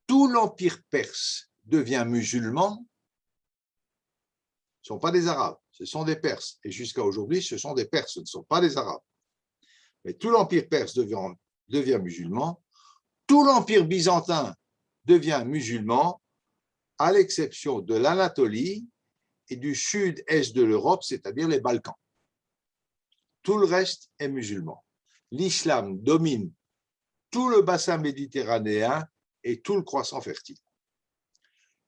Tout l'empire perse devient musulman. Ce ne sont pas des Arabes, ce sont des Perses. Et jusqu'à aujourd'hui, ce sont des Perses, ce ne sont pas des Arabes. Mais tout l'empire perse devient musulman. Tout l'empire byzantin devient musulman, à l'exception de l'Anatolie et du sud-est de l'Europe, c'est-à-dire les Balkans. Tout le reste est musulman. L'islam domine tout le bassin méditerranéen et tout le croissant fertile.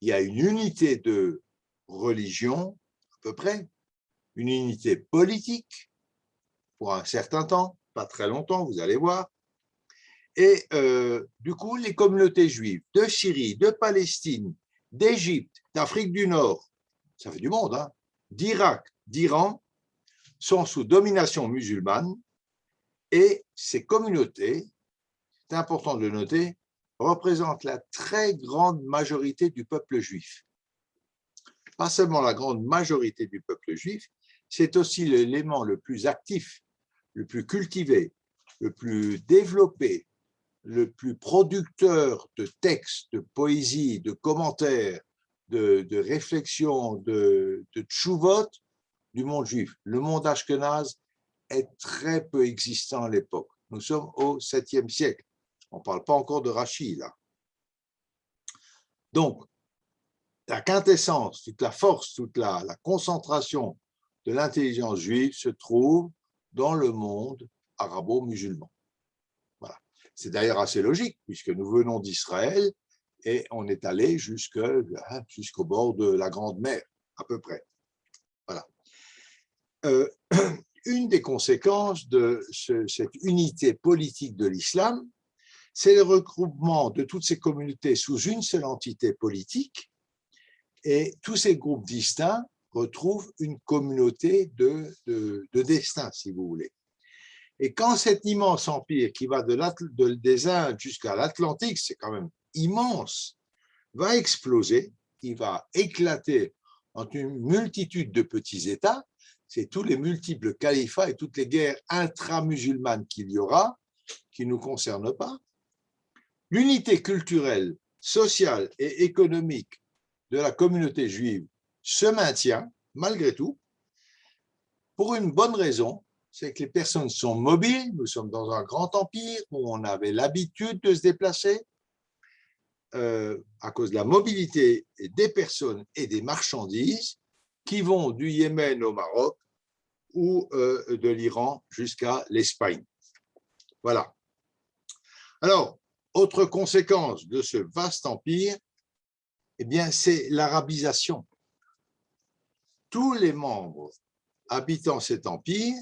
Il y a une unité de religion, à peu près, une unité politique, pour un certain temps, pas très longtemps, vous allez voir. Et du coup, les communautés juives de Syrie, de Palestine, d'Égypte, d'Afrique du Nord, ça fait du monde, hein, d'Irak, d'Iran, sont sous domination musulmane, et ces communautés, c'est important de le noter, représentent la très grande majorité du peuple juif. Pas seulement la grande majorité du peuple juif, c'est aussi l'élément le plus actif, le plus cultivé, le plus développé, le plus producteur de textes, de poésie, de commentaires, de réflexions, de tchouvot du monde juif. Le monde ashkénaze est très peu existant à l'époque. Nous sommes au 7e siècle. On ne parle pas encore de Rachi, là. Donc, la quintessence, toute la force, toute la concentration de l'intelligence juive se trouve dans le monde arabo-musulman. Voilà. C'est d'ailleurs assez logique, puisque nous venons d'Israël et on est allé jusqu'au bord de la Grande Mer, à peu près. Voilà. Une des conséquences de cette unité politique de l'islam, c'est le regroupement de toutes ces communautés sous une seule entité politique, et tous ces groupes distincts retrouvent une communauté de destin, si vous voulez. Et quand cet immense empire qui va des Indes jusqu'à l'Atlantique, c'est quand même immense, va exploser, il va éclater en une multitude de petits États, c'est tous les multiples califats et toutes les guerres intra-musulmanes qu'il y aura, qui ne nous concernent pas. L'unité culturelle, sociale et économique de la communauté juive se maintient, malgré tout, pour une bonne raison, c'est que les personnes sont mobiles, nous sommes dans un grand empire où on avait l'habitude de se déplacer, à cause de la mobilité des personnes et des marchandises qui vont du Yémen au Maroc, ou de l'Iran jusqu'à l'Espagne. Voilà. Alors, autre conséquence de ce vaste empire, eh bien, c'est l'arabisation. Tous les membres habitant cet empire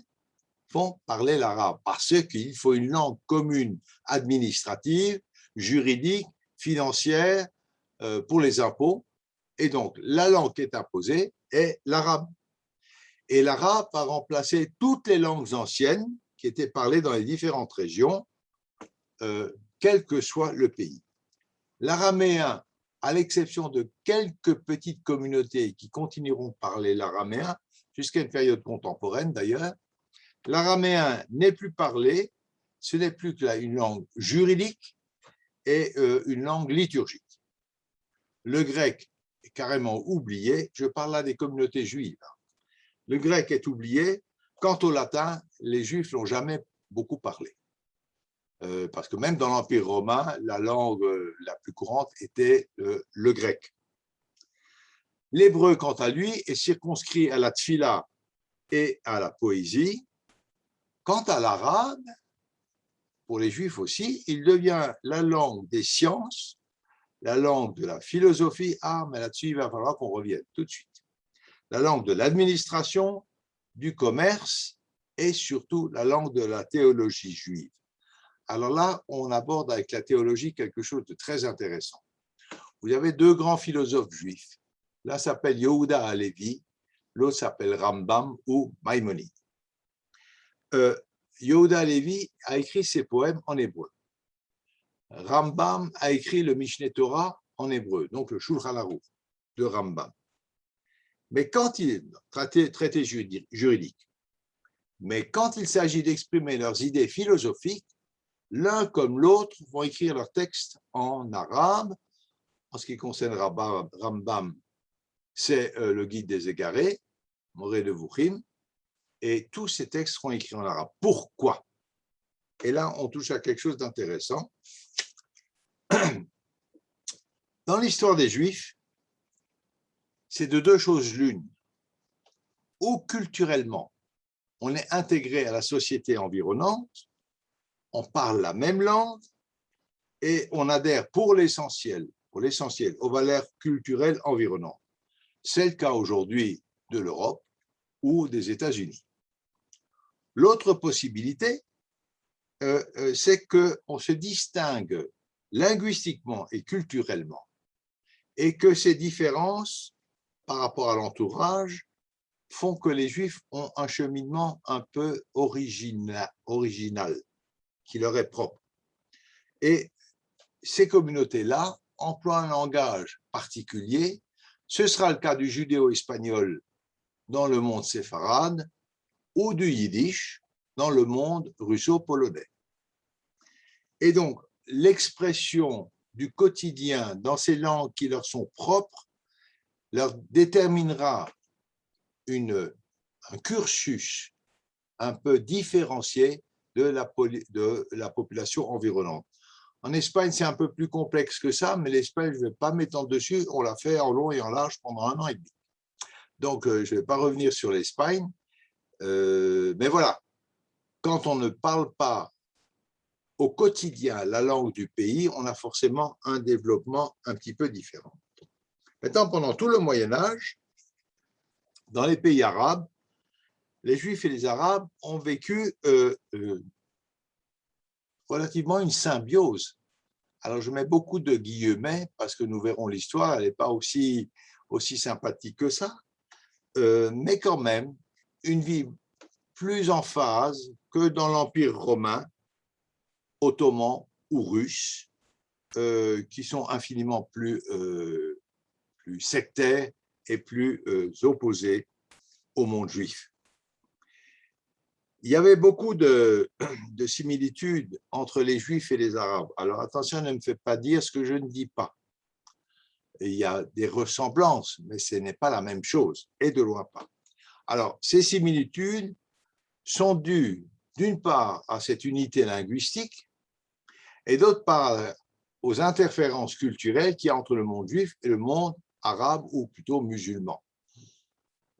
font parler l'arabe parce qu'il faut une langue commune administrative, juridique, financière, pour les impôts. Et donc, la langue qui est imposée est l'arabe. Et l'arabe a remplacé toutes les langues anciennes qui étaient parlées dans les différentes régions, quel que soit le pays. L'araméen, à l'exception de quelques petites communautés qui continueront de parler l'araméen, jusqu'à une période contemporaine d'ailleurs, l'araméen n'est plus parlé, ce n'est plus qu'une langue juridique et une langue liturgique. Le grec est carrément oublié, je parle là des communautés juives. Le grec est oublié, quant au latin, les juifs n'ont jamais beaucoup parlé. Parce que même dans l'Empire romain, la langue la plus courante était le grec. L'hébreu, quant à lui, est circonscrit à la tfila et à la poésie. Quant à l'arabe, pour les juifs aussi, il devient la langue des sciences, la langue de la philosophie. Ah, mais là-dessus, il va falloir qu'on revienne tout de suite. La langue de l'administration, du commerce et surtout la langue de la théologie juive. Alors là, on aborde avec la théologie quelque chose de très intéressant. Vous avez deux grands philosophes juifs. L'un s'appelle Yehuda Halevi, l'autre s'appelle Rambam ou Maïmonide. Yehuda Halevi a écrit ses poèmes en hébreu. Rambam a écrit le Mishneh Torah en hébreu, donc le Shulchan Aruch de Rambam. Mais quand il traité juridique, mais quand il s'agit d'exprimer leurs idées philosophiques, l'un comme l'autre vont écrire leurs textes en arabe. En ce qui concerne Rambam, c'est le Guide des Égarés, Moreh Nevuchim, et tous ces textes seront écrits en arabe. Pourquoi? Et là, on touche à quelque chose d'intéressant. Dans l'histoire des Juifs, c'est de deux choses l'une. Ou culturellement, on est intégré à la société environnante, on parle la même langue et on adhère pour l'essentiel aux valeurs culturelles environnantes. C'est le cas aujourd'hui de l'Europe ou des États-Unis. L'autre possibilité, c'est qu'on se distingue linguistiquement et culturellement et que ces différences par rapport à l'entourage font que les Juifs ont un cheminement un peu original qui leur est propre. Et ces communautés-là emploient un langage particulier. Ce sera le cas du judéo-espagnol dans le monde séfarade ou du yiddish dans le monde russo-polonais. Et donc, l'expression du quotidien dans ces langues qui leur sont propres leur déterminera un cursus un peu différencié de la population environnante. En Espagne, c'est un peu plus complexe que ça, mais l'Espagne, je ne vais pas m'étendre dessus, on l'a fait en long et en large pendant 1 an et demi. Donc, je ne vais pas revenir sur l'Espagne, mais voilà, quand on ne parle pas au quotidien la langue du pays, on a forcément un développement un petit peu différent. Maintenant, pendant tout le Moyen-Âge, dans les pays arabes, les Juifs et les Arabes ont vécu relativement une symbiose. Alors, je mets beaucoup de guillemets parce que nous verrons l'histoire, elle n'est pas aussi sympathique que ça, mais quand même, une vie plus en phase que dans l'Empire romain, ottoman ou russe, qui sont infiniment plus sectaires et plus opposés au monde juif. Il y avait beaucoup de similitudes entre les Juifs et les Arabes. Alors attention, ne me faites pas dire ce que je ne dis pas. Il y a des ressemblances, mais ce n'est pas la même chose, et de loin pas. Alors, ces similitudes sont dues, d'une part, à cette unité linguistique, et d'autre part, aux interférences culturelles qu'il y a entre le monde juif et le monde arabe, ou plutôt musulman.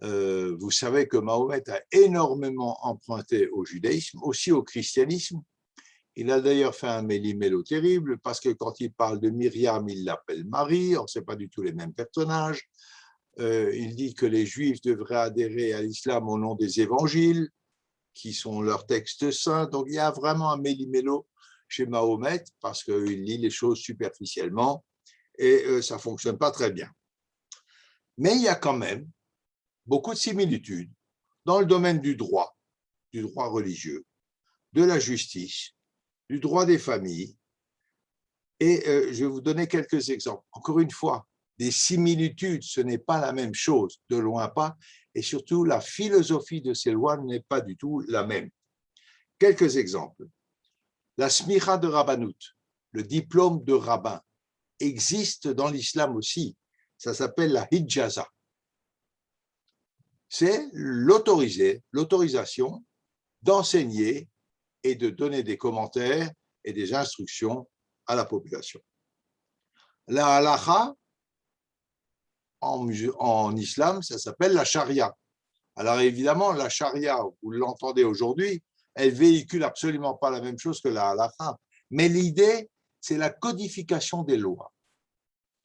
Vous savez que Mahomet a énormément emprunté au judaïsme, aussi au christianisme. Il a d'ailleurs fait un méli-mélo terrible parce que quand il parle de Myriam, il l'appelle Marie. Or, ce n'est pas du tout les mêmes personnages. Il dit que les Juifs devraient adhérer à l'islam au nom des évangiles, qui sont leurs textes saints. Donc, il y a vraiment un méli-mélo chez Mahomet parce qu'il lit les choses superficiellement et ça ne fonctionne pas très bien. Mais il y a quand même beaucoup de similitudes dans le domaine du droit religieux, de la justice, du droit des familles. Et je vais vous donner quelques exemples. Encore une fois, des similitudes, ce n'est pas la même chose, de loin pas, et surtout la philosophie de ces lois n'est pas du tout la même. Quelques exemples. La smicha de Rabbanout, le diplôme de rabbin, existe dans l'islam aussi. Ça s'appelle la hijaza. C'est l'autorisation d'enseigner et de donner des commentaires et des instructions à la population. La halakha, en islam, ça s'appelle la charia. Alors évidemment, la charia, vous l'entendez aujourd'hui, elle véhicule absolument pas la même chose que la halakha. Mais l'idée, c'est la codification des lois.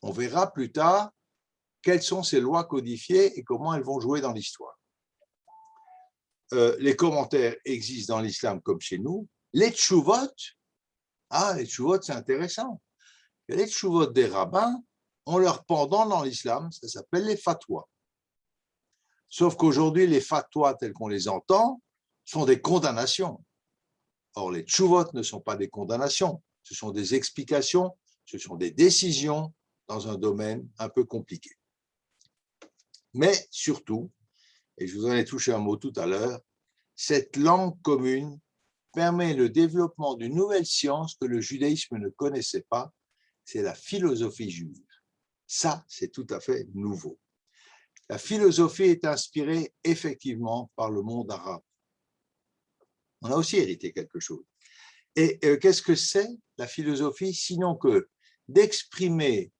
On verra plus tard quelles sont ces lois codifiées et comment elles vont jouer dans l'histoire. Les commentaires existent dans l'islam comme chez nous. Les tchouvot, les tchouvot, c'est intéressant. Les tchouvot des rabbins ont leur pendant dans l'islam, ça s'appelle les fatwas. Sauf qu'aujourd'hui, les fatwas tels qu'on les entend sont des condamnations. Or, les tchouvot ne sont pas des condamnations, ce sont des explications, ce sont des décisions dans un domaine un peu compliqué. Mais surtout, et je vous en ai touché un mot tout à l'heure, cette langue commune permet le développement d'une nouvelle science que le judaïsme ne connaissait pas, c'est la philosophie juive. Ça, c'est tout à fait nouveau. La philosophie est inspirée effectivement par le monde arabe. On a aussi hérité quelque chose. Et qu'est-ce que c'est la philosophie, sinon que d'exprimer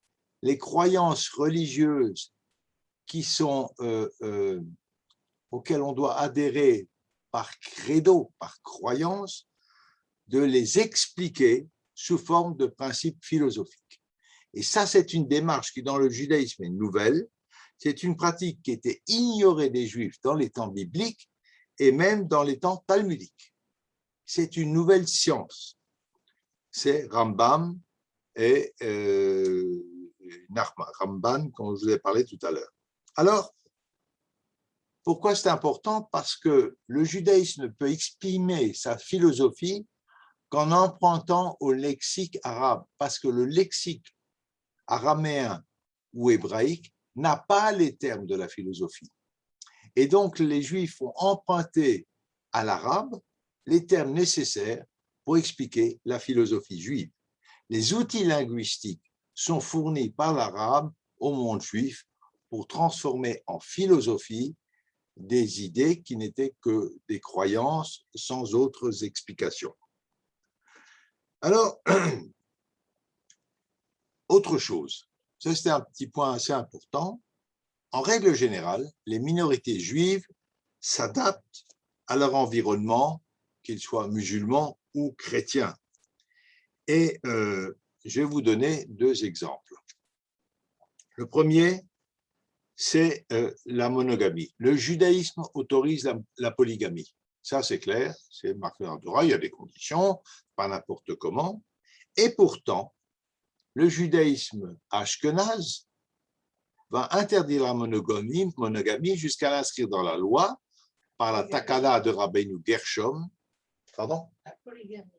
les croyances religieuses qui sont, auxquelles on doit adhérer par credo, par croyance, de les expliquer sous forme de principes philosophiques. Et ça, c'est une démarche qui, dans le judaïsme, est nouvelle. C'est une pratique qui était ignorée des Juifs dans les temps bibliques et même dans les temps talmudiques. C'est une nouvelle science. C'est Rambam et Ramban, dont je vous ai parlé tout à l'heure. Alors, pourquoi c'est important? Parce que le judaïsme ne peut exprimer sa philosophie qu'en empruntant au lexique arabe, parce que le lexique araméen ou hébraïque n'a pas les termes de la philosophie. Et donc, les Juifs ont emprunté à l'arabe les termes nécessaires pour expliquer la philosophie juive. Les outils linguistiques sont fournis par l'arabe au monde juif pour transformer en philosophie des idées qui n'étaient que des croyances sans autres explications. Alors, autre chose, ça c'était un petit point assez important. En règle générale, les minorités juives s'adaptent à leur environnement, qu'ils soient musulmans ou chrétiens. Et je vais vous donner deux exemples. Le premier, c'est la monogamie. Le judaïsme autorise la polygamie. Ça, c'est clair, c'est marqué dans le Torah, il y a des conditions, pas n'importe comment. Et pourtant, le judaïsme ashkénaze va interdire la monogamie jusqu'à l'inscrire dans la loi par la Takana de Rabbeinu Gershom. Pardon ? La polygamie.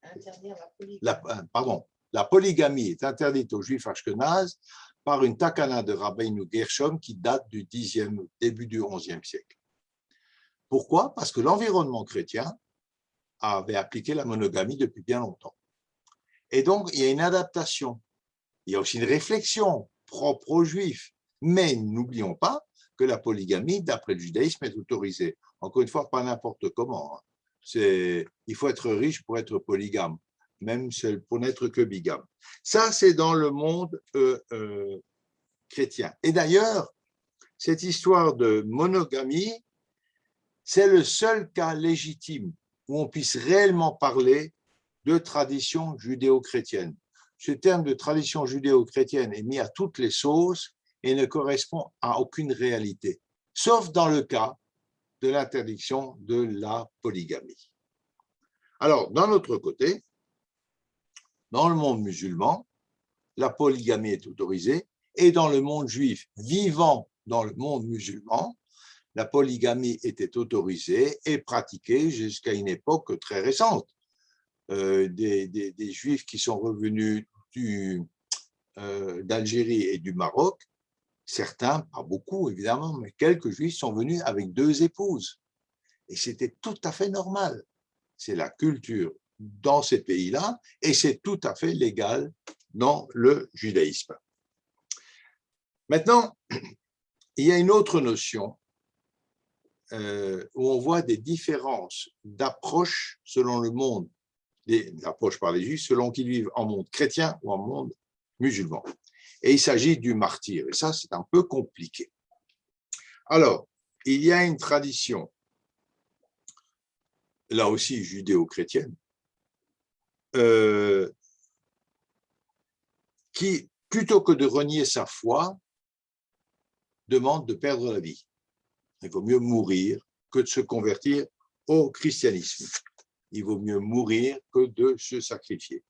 Interdire la polygamie. La polygamie est interdite aux juifs ashkénazes par une Takana de Rabbeinu Gershom qui date du début du XIe siècle. Pourquoi? Parce que l'environnement chrétien avait appliqué la monogamie depuis bien longtemps. Et donc, il y a une adaptation. Il y a aussi une réflexion propre aux juifs. Mais n'oublions pas que la polygamie, d'après le judaïsme, est autorisée. Encore une fois, pas n'importe comment. Il faut être riche pour être polygame, même pour n'être que bigame. Ça, c'est dans le monde chrétien. Et d'ailleurs, cette histoire de monogamie, c'est le seul cas légitime où on puisse réellement parler de tradition judéo-chrétienne. Ce terme de tradition judéo-chrétienne est mis à toutes les sauces et ne correspond à aucune réalité, sauf dans le cas de l'interdiction de la polygamie. Alors, d'un autre côté, dans le monde musulman, la polygamie est autorisée, et dans le monde juif vivant dans le monde musulman, la polygamie était autorisée et pratiquée jusqu'à une époque très récente. Des Juifs qui sont revenus d'Algérie et du Maroc, certains, pas beaucoup évidemment, mais quelques Juifs sont venus avec 2 épouses. Et c'était tout à fait normal. C'est la culture dans ces pays-là et c'est tout à fait légal dans le judaïsme. Maintenant, il y a une autre notion où on voit des différences d'approche selon le monde, d'approche par les Juifs, selon qu'ils vivent en monde chrétien ou en monde musulman. Et il s'agit du martyr. Et ça, c'est un peu compliqué. Alors, il y a une tradition, là aussi judéo-chrétienne, qui, plutôt que de renier sa foi, demande de perdre la vie. Il vaut mieux mourir que de se convertir au christianisme. Il vaut mieux mourir que de se sacrifier.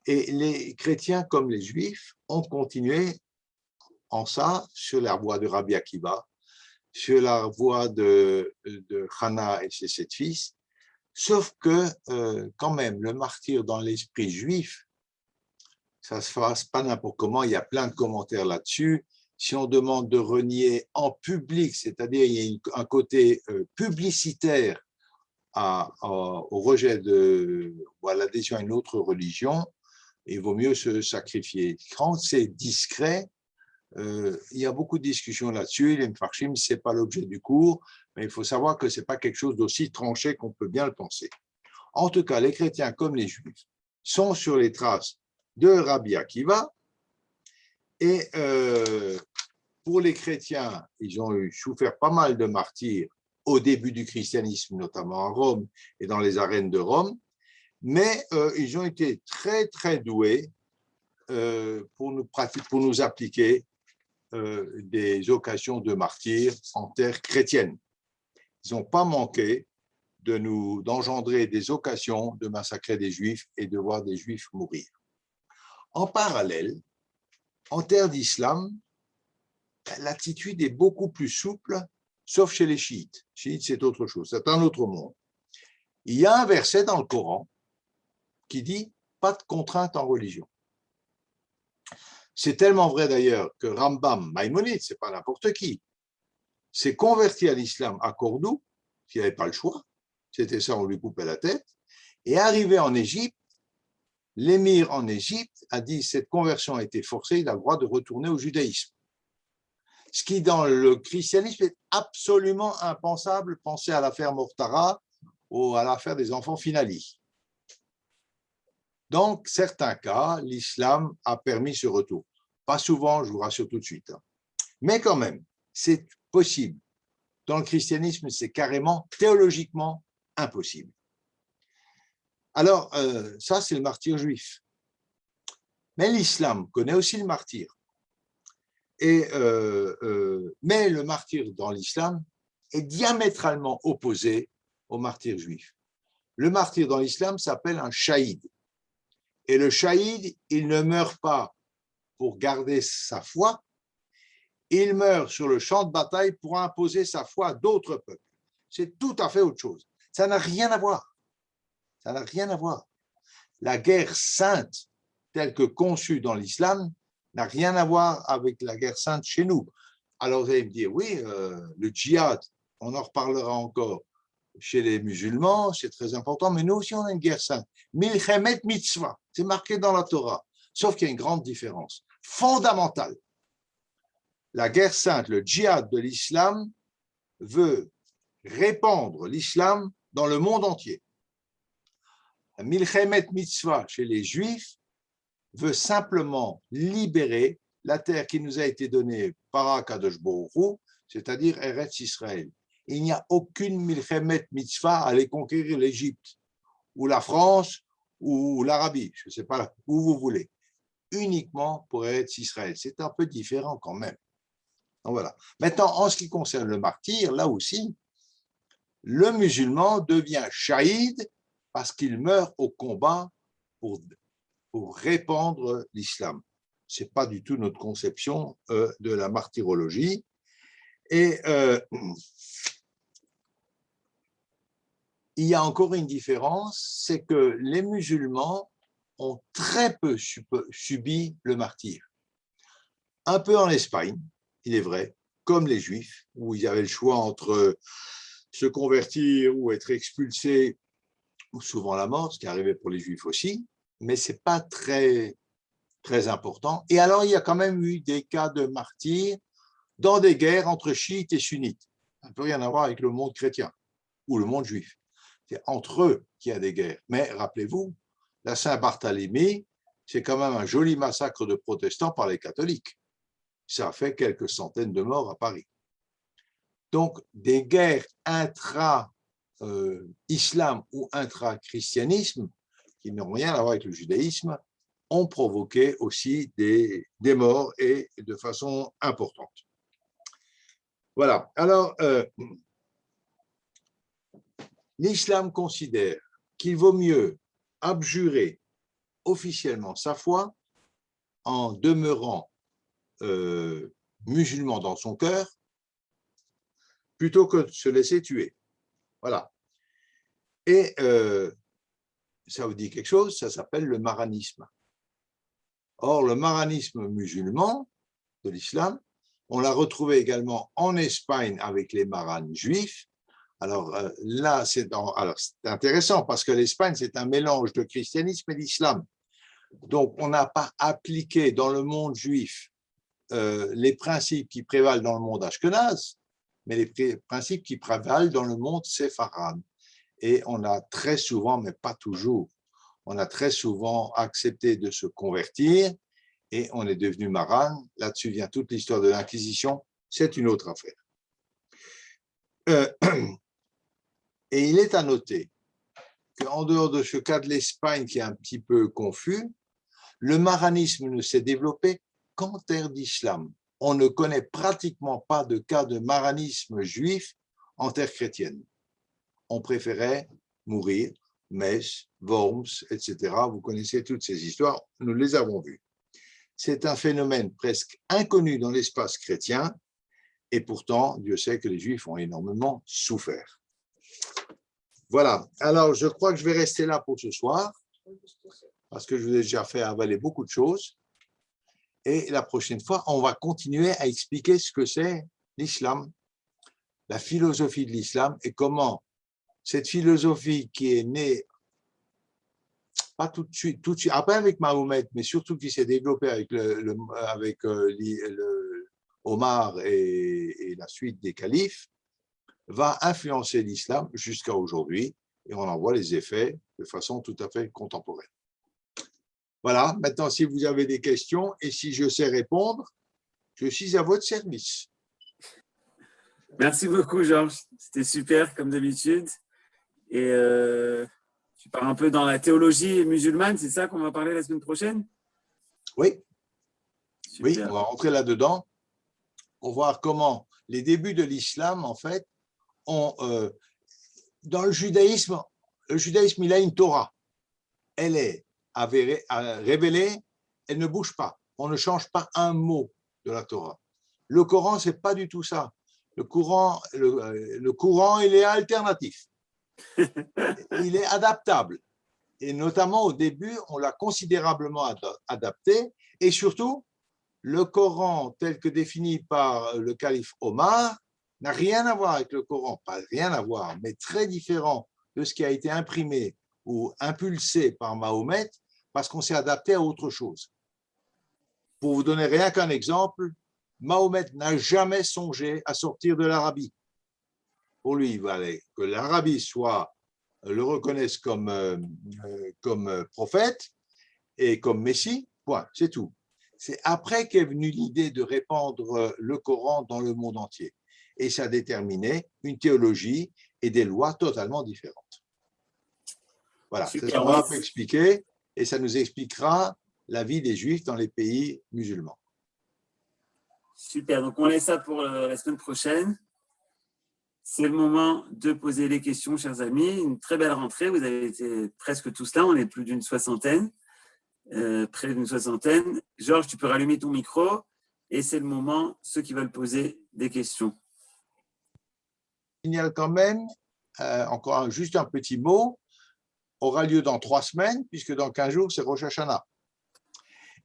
Et les chrétiens comme les juifs ont continué en ça sur la voie de Rabbi Akiva, sur la voie de Hana et ses 7 fils, sauf que quand même le martyr dans l'esprit juif, ça se passe pas n'importe comment, il y a plein de commentaires là-dessus. Si on demande de renier en public, c'est-à-dire il y a un côté publicitaire au rejet ou à l'adhésion à une autre religion, il vaut mieux se sacrifier. Quand c'est discret, il y a beaucoup de discussions là-dessus. Les Mfarshim, ce n'est pas l'objet du cours, mais il faut savoir que ce n'est pas quelque chose d'aussi tranché qu'on peut bien le penser. En tout cas, les chrétiens comme les juifs sont sur les traces de Rabbi Akiva. Et pour les chrétiens, ils ont souffert pas mal de martyrs au début du christianisme, notamment à Rome et dans les arènes de Rome, mais ils ont été très, très doués pour nous appliquer des occasions de martyrs en terre chrétienne. Ils n'ont pas manqué d'engendrer des occasions de massacrer des Juifs et de voir des Juifs mourir. En parallèle, en terre d'islam, l'attitude est beaucoup plus souple, sauf chez les chiites. Les chiites, c'est autre chose, c'est un autre monde. Il y a un verset dans le Coran qui dit « pas de contrainte en religion ». C'est tellement vrai d'ailleurs que Rambam Maïmonide, c'est pas n'importe qui, s'est converti à l'islam à Cordoue, s'il n'avait pas le choix, c'était ça, on lui coupait la tête, et arrivé en Égypte, l'émir en Égypte a dit cette conversion a été forcée, il a le droit de retourner au judaïsme. Ce qui, dans le christianisme, est absolument impensable. Pensez à l'affaire Mortara ou à l'affaire des enfants Finali. Dans certains cas, l'islam a permis ce retour. Pas souvent, je vous rassure tout de suite. Mais quand même, c'est possible. Dans le christianisme, c'est carrément théologiquement impossible. Alors, ça, c'est le martyr juif. Mais l'islam connaît aussi le martyr. Mais le martyr dans l'islam est diamétralement opposé au martyr juif. Le martyr dans l'islam s'appelle un shaïd. Et le shaïd, il ne meurt pas pour garder sa foi, il meurt sur le champ de bataille pour imposer sa foi à d'autres peuples. C'est tout à fait autre chose. Ça n'a rien à voir. Ça n'a rien à voir. La guerre sainte, telle que conçue dans l'islam, n'a rien à voir avec la guerre sainte chez nous. Alors vous allez me dire, oui, le djihad, on en reparlera encore chez les musulmans, c'est très important, mais nous aussi on a une guerre sainte. Milchemet mitzvah, c'est marqué dans la Torah. Sauf qu'il y a une grande différence, fondamentale. La guerre sainte, le djihad de l'islam, veut répandre l'islam dans le monde entier. La Milchemet mitzvah chez les juifs veut simplement libérer la terre qui nous a été donnée par Akadosh Baruch Hu, c'est-à-dire Eretz Israël. Il n'y a aucune milchemet mitzvah à aller conquérir l'Égypte, ou la France, ou l'Arabie, je ne sais pas où vous voulez, uniquement pour Eretz Israël. C'est un peu différent quand même. Donc voilà. Maintenant, en ce qui concerne le martyr, là aussi, le musulman devient shahid parce qu'il meurt au combat pour répandre l'islam. Ce n'est pas du tout notre conception de la martyrologie. Et il y a encore une différence, c'est que les musulmans ont très peu subi le martyre. Un peu en Espagne, il est vrai, comme les Juifs, où ils avaient le choix entre se convertir ou être expulsés, ou souvent la mort, ce qui arrivait pour les Juifs aussi, mais ce n'est pas très, très important. Et alors, il y a quand même eu des cas de martyrs dans des guerres entre chiites et sunnites. Ça ne peut rien avoir avec le monde chrétien ou le monde juif. C'est entre eux qu'il y a des guerres. Mais rappelez-vous, la Saint-Barthélemy, c'est quand même un joli massacre de protestants par les catholiques. Ça a fait quelques centaines de morts à Paris. Donc, des guerres intra-islam ou intra-christianisme, qui n'ont rien à voir avec le judaïsme, ont provoqué aussi des morts et de façon importante. Voilà. Alors, l'islam considère qu'il vaut mieux abjurer officiellement sa foi en demeurant musulman dans son cœur plutôt que de se laisser tuer. Voilà. Et ça vous dit quelque chose, ça s'appelle le maranisme. Or, le maranisme musulman de l'islam, on l'a retrouvé également en Espagne avec les maranes juifs. Alors là, c'est intéressant parce que l'Espagne, c'est un mélange de christianisme et d'islam. Donc, on n'a pas appliqué dans le monde juif les principes qui prévalent dans le monde ashkénaze, mais les principes qui prévalent dans le monde séfarade. Et on a très souvent, mais pas toujours, on a très souvent accepté de se convertir et on est devenu marane. Là-dessus vient toute l'histoire de l'Inquisition, c'est une autre affaire. Et il est à noter qu'en dehors de ce cas de l'Espagne qui est un petit peu confus, le maranisme ne s'est développé qu'en terre d'islam. On ne connaît pratiquement pas de cas de maranisme juif en terre chrétienne. On préférait mourir, Metz, Worms, etc. Vous connaissez toutes ces histoires, nous les avons vues. C'est un phénomène presque inconnu dans l'espace chrétien, et pourtant, Dieu sait que les Juifs ont énormément souffert. Voilà, alors je crois que je vais rester là pour ce soir, parce que je vous ai déjà fait avaler beaucoup de choses, et la prochaine fois, on va continuer à expliquer ce que c'est l'islam, la philosophie de l'islam, et comment cette philosophie qui est née, pas tout de suite, après avec Mahomet, mais surtout qui s'est développée avec Omar et la suite des califes, va influencer l'islam jusqu'à aujourd'hui, et on en voit les effets de façon tout à fait contemporaine. Voilà, maintenant si vous avez des questions, et si je sais répondre, je suis à votre service. Merci beaucoup, Georges. C'était super, comme d'habitude. Et tu pars un peu dans la théologie musulmane, c'est ça qu'on va parler la semaine prochaine? Oui. Super. Oui, on va rentrer là-dedans pour voir comment les débuts de l'islam, en fait, dans le judaïsme, il a une Torah. Elle est révélée, elle ne bouge pas. On ne change pas un mot de la Torah. Le Coran, ce n'est pas du tout ça. Le courant, il est alternatif. Il est adaptable. Et notamment au début, on l'a considérablement adapté. Et surtout, le Coran tel que défini par le calife Omar n'a rien à voir avec le Coran, pas rien à voir, mais très différent de ce qui a été imprimé ou impulsé par Mahomet, parce qu'on s'est adapté à autre chose. Pour vous donner rien qu'un exemple, Mahomet n'a jamais songé à sortir de l'Arabie. Pour lui, il fallait que l'Arabie le reconnaisse comme prophète et comme Messie, point, c'est tout. C'est après qu'est venue l'idée de répandre le Coran dans le monde entier. Et ça a déterminé une théologie et des lois totalement différentes. Voilà, c'est ce qu'on va un peu expliquer et ça nous expliquera la vie des Juifs dans les pays musulmans. Super, donc on laisse ça pour la semaine prochaine. C'est le moment de poser les questions, chers amis. Une très belle rentrée, vous avez été presque tous là, on est plus d'une soixantaine, près d'une soixantaine. Georges, tu peux rallumer ton micro et c'est le moment, ceux qui veulent poser des questions. Je signale quand même, encore juste un petit mot, aura lieu dans 3 semaines, puisque dans 15 jours, c'est Rosh Hashanah.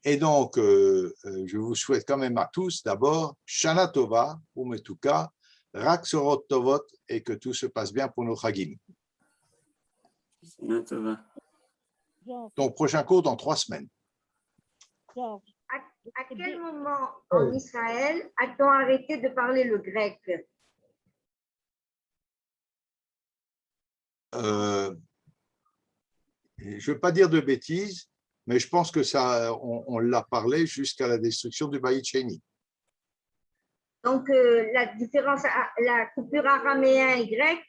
Et donc, je vous souhaite quand même à tous, d'abord, Shana Tova, Umetuka, Rak Sorot Tovot, et que tout se passe bien pour nos Chagim. Shana Tova. Donc, prochain cours dans 3 semaines. À quel moment en Israël a-t-on arrêté de parler le grec? Je ne veux pas dire de bêtises, mais je pense que ça, on l'a parlé jusqu'à la destruction du Bayit Sheni. Donc, la différence, la coupure araméen et grec,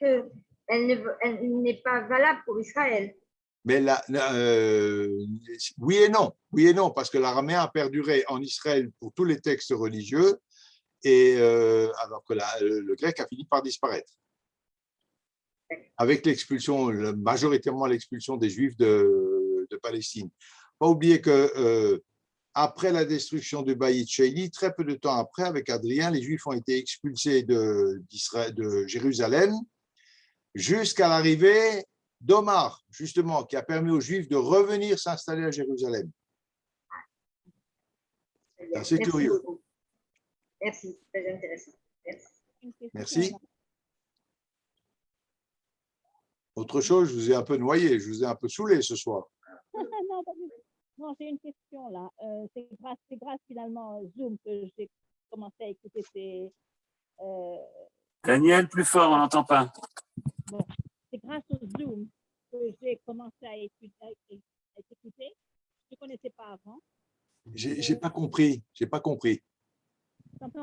elle n'est pas valable pour Israël. Mais oui et non, parce que l'araméen a perduré en Israël pour tous les textes religieux, et alors que le grec a fini par disparaître. Avec l'expulsion, majoritairement l'expulsion des Juifs de Palestine. Pas oublier que après la destruction du Bayit Sheni, très peu de temps après, avec Adrien, les Juifs ont été expulsés de Jérusalem jusqu'à l'arrivée d'Omar, justement, qui a permis aux Juifs de revenir s'installer à Jérusalem. C'est assez curieux. Beaucoup. Merci, très intéressant. Merci. Autre chose, je vous ai un peu noyé, je vous ai un peu saoulé ce soir. Non, j'ai une question là. C'est grâce finalement à Zoom que j'ai commencé à écouter ces. Daniel, plus fort, on n'entend pas. Bon, c'est grâce au Zoom que j'ai commencé à écouter. Je ne connaissais pas avant. J'ai pas compris. J'ai pas compris.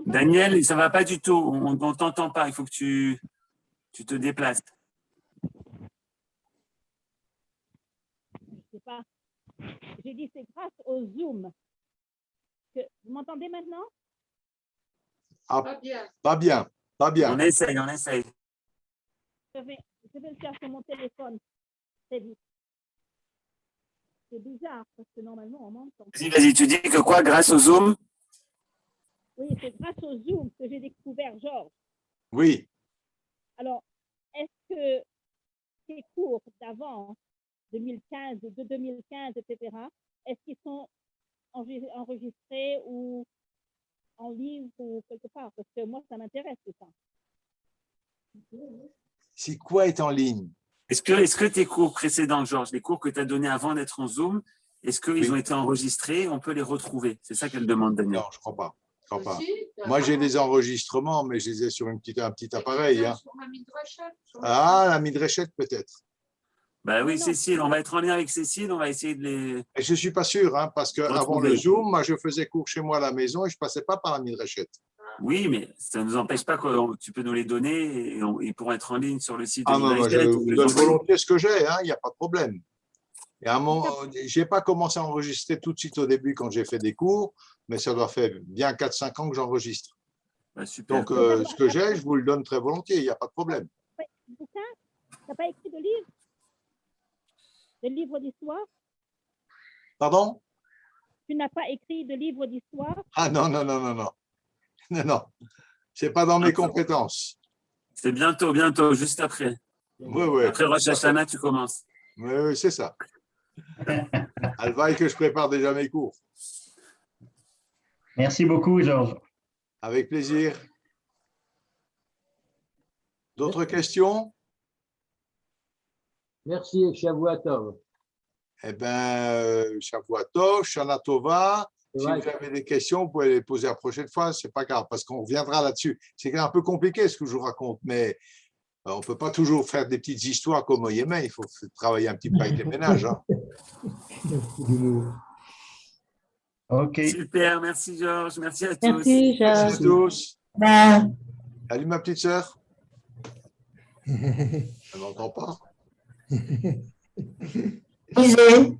Daniel, ça ne va pas du tout. On ne t'entend pas. Il faut que tu te déplaces. Je sais pas. J'ai dit c'est grâce au Zoom. Vous m'entendez maintenant? Ah, Pas bien. pas bien, pas bien. On essaye, on essaye. Je vais le faire sur mon téléphone. C'est vite. C'est bizarre parce que normalement on m'entend. Vas-y, tu dis que quoi, grâce au Zoom? Oui, c'est grâce au Zoom que j'ai découvert Georges. Oui. Alors, est-ce que ces cours d'avant, 2015, de 2015, etc., est-ce qu'ils sont enregistrés ou en livre ou quelque part? Parce que moi, ça m'intéresse, c'est ça. Si quoi est en ligne? Est-ce que tes cours précédents, Georges, les cours que tu as donnés avant d'être en Zoom, est-ce qu'ils ont été enregistrés? On peut les retrouver? C'est ça qu'elle demande, Daniel. Non, je ne crois pas. Moi, j'ai des enregistrements, mais je les ai sur un petit appareil. Hein. Ah, la Midreshet, peut-être. Bah oui, Cécile, on va être en lien avec Cécile, on va essayer de les… Et je ne suis pas sûr, hein, parce qu'avant le Zoom, moi, je faisais cours chez moi à la maison et je ne passais pas par la Midreshet. Oui, mais ça ne nous empêche pas que tu peux nous les donner et ils pourront être en ligne sur le site de Moi, je Midreshet. vous donne volontiers ce que j'ai, il n'y a pas de problème. Je n'ai pas commencé à enregistrer tout de suite au début quand j'ai fait des cours, mais ça doit faire bien 4-5 ans que j'enregistre. Bah, super. Donc, ce que j'ai, je vous le donne très volontiers, il n'y a pas de problème. Tu n'as pas écrit de livre? De livre d'histoire? Pardon? Tu n'as pas écrit de livre d'histoire? Ah non, non, non, non, non. Non, non. Ce n'est pas dans mes compétences. C'est bientôt, juste après. Oui, oui. Après Rosh Hashanah, tu commences. Oui, c'est ça. Alvaï que je prépare déjà mes cours. Merci beaucoup, Georges. Avec plaisir. D'autres questions? Merci, Shavua Tov. Eh bien, Shavua Tov, Shana Tova. Si vous avez des questions, vous pouvez les poser la prochaine fois, ce n'est pas grave, parce qu'on reviendra là-dessus. C'est un peu compliqué ce que je vous raconte, mais on ne peut pas toujours faire des petites histoires comme au Yémen, il faut travailler un petit peu avec les ménages. Hein. OK. Super, merci Georges, merci à tous. Merci, Merci à Georges. tous. Ben, Salut ma petite sœur. Elle n'entend pas. bisous.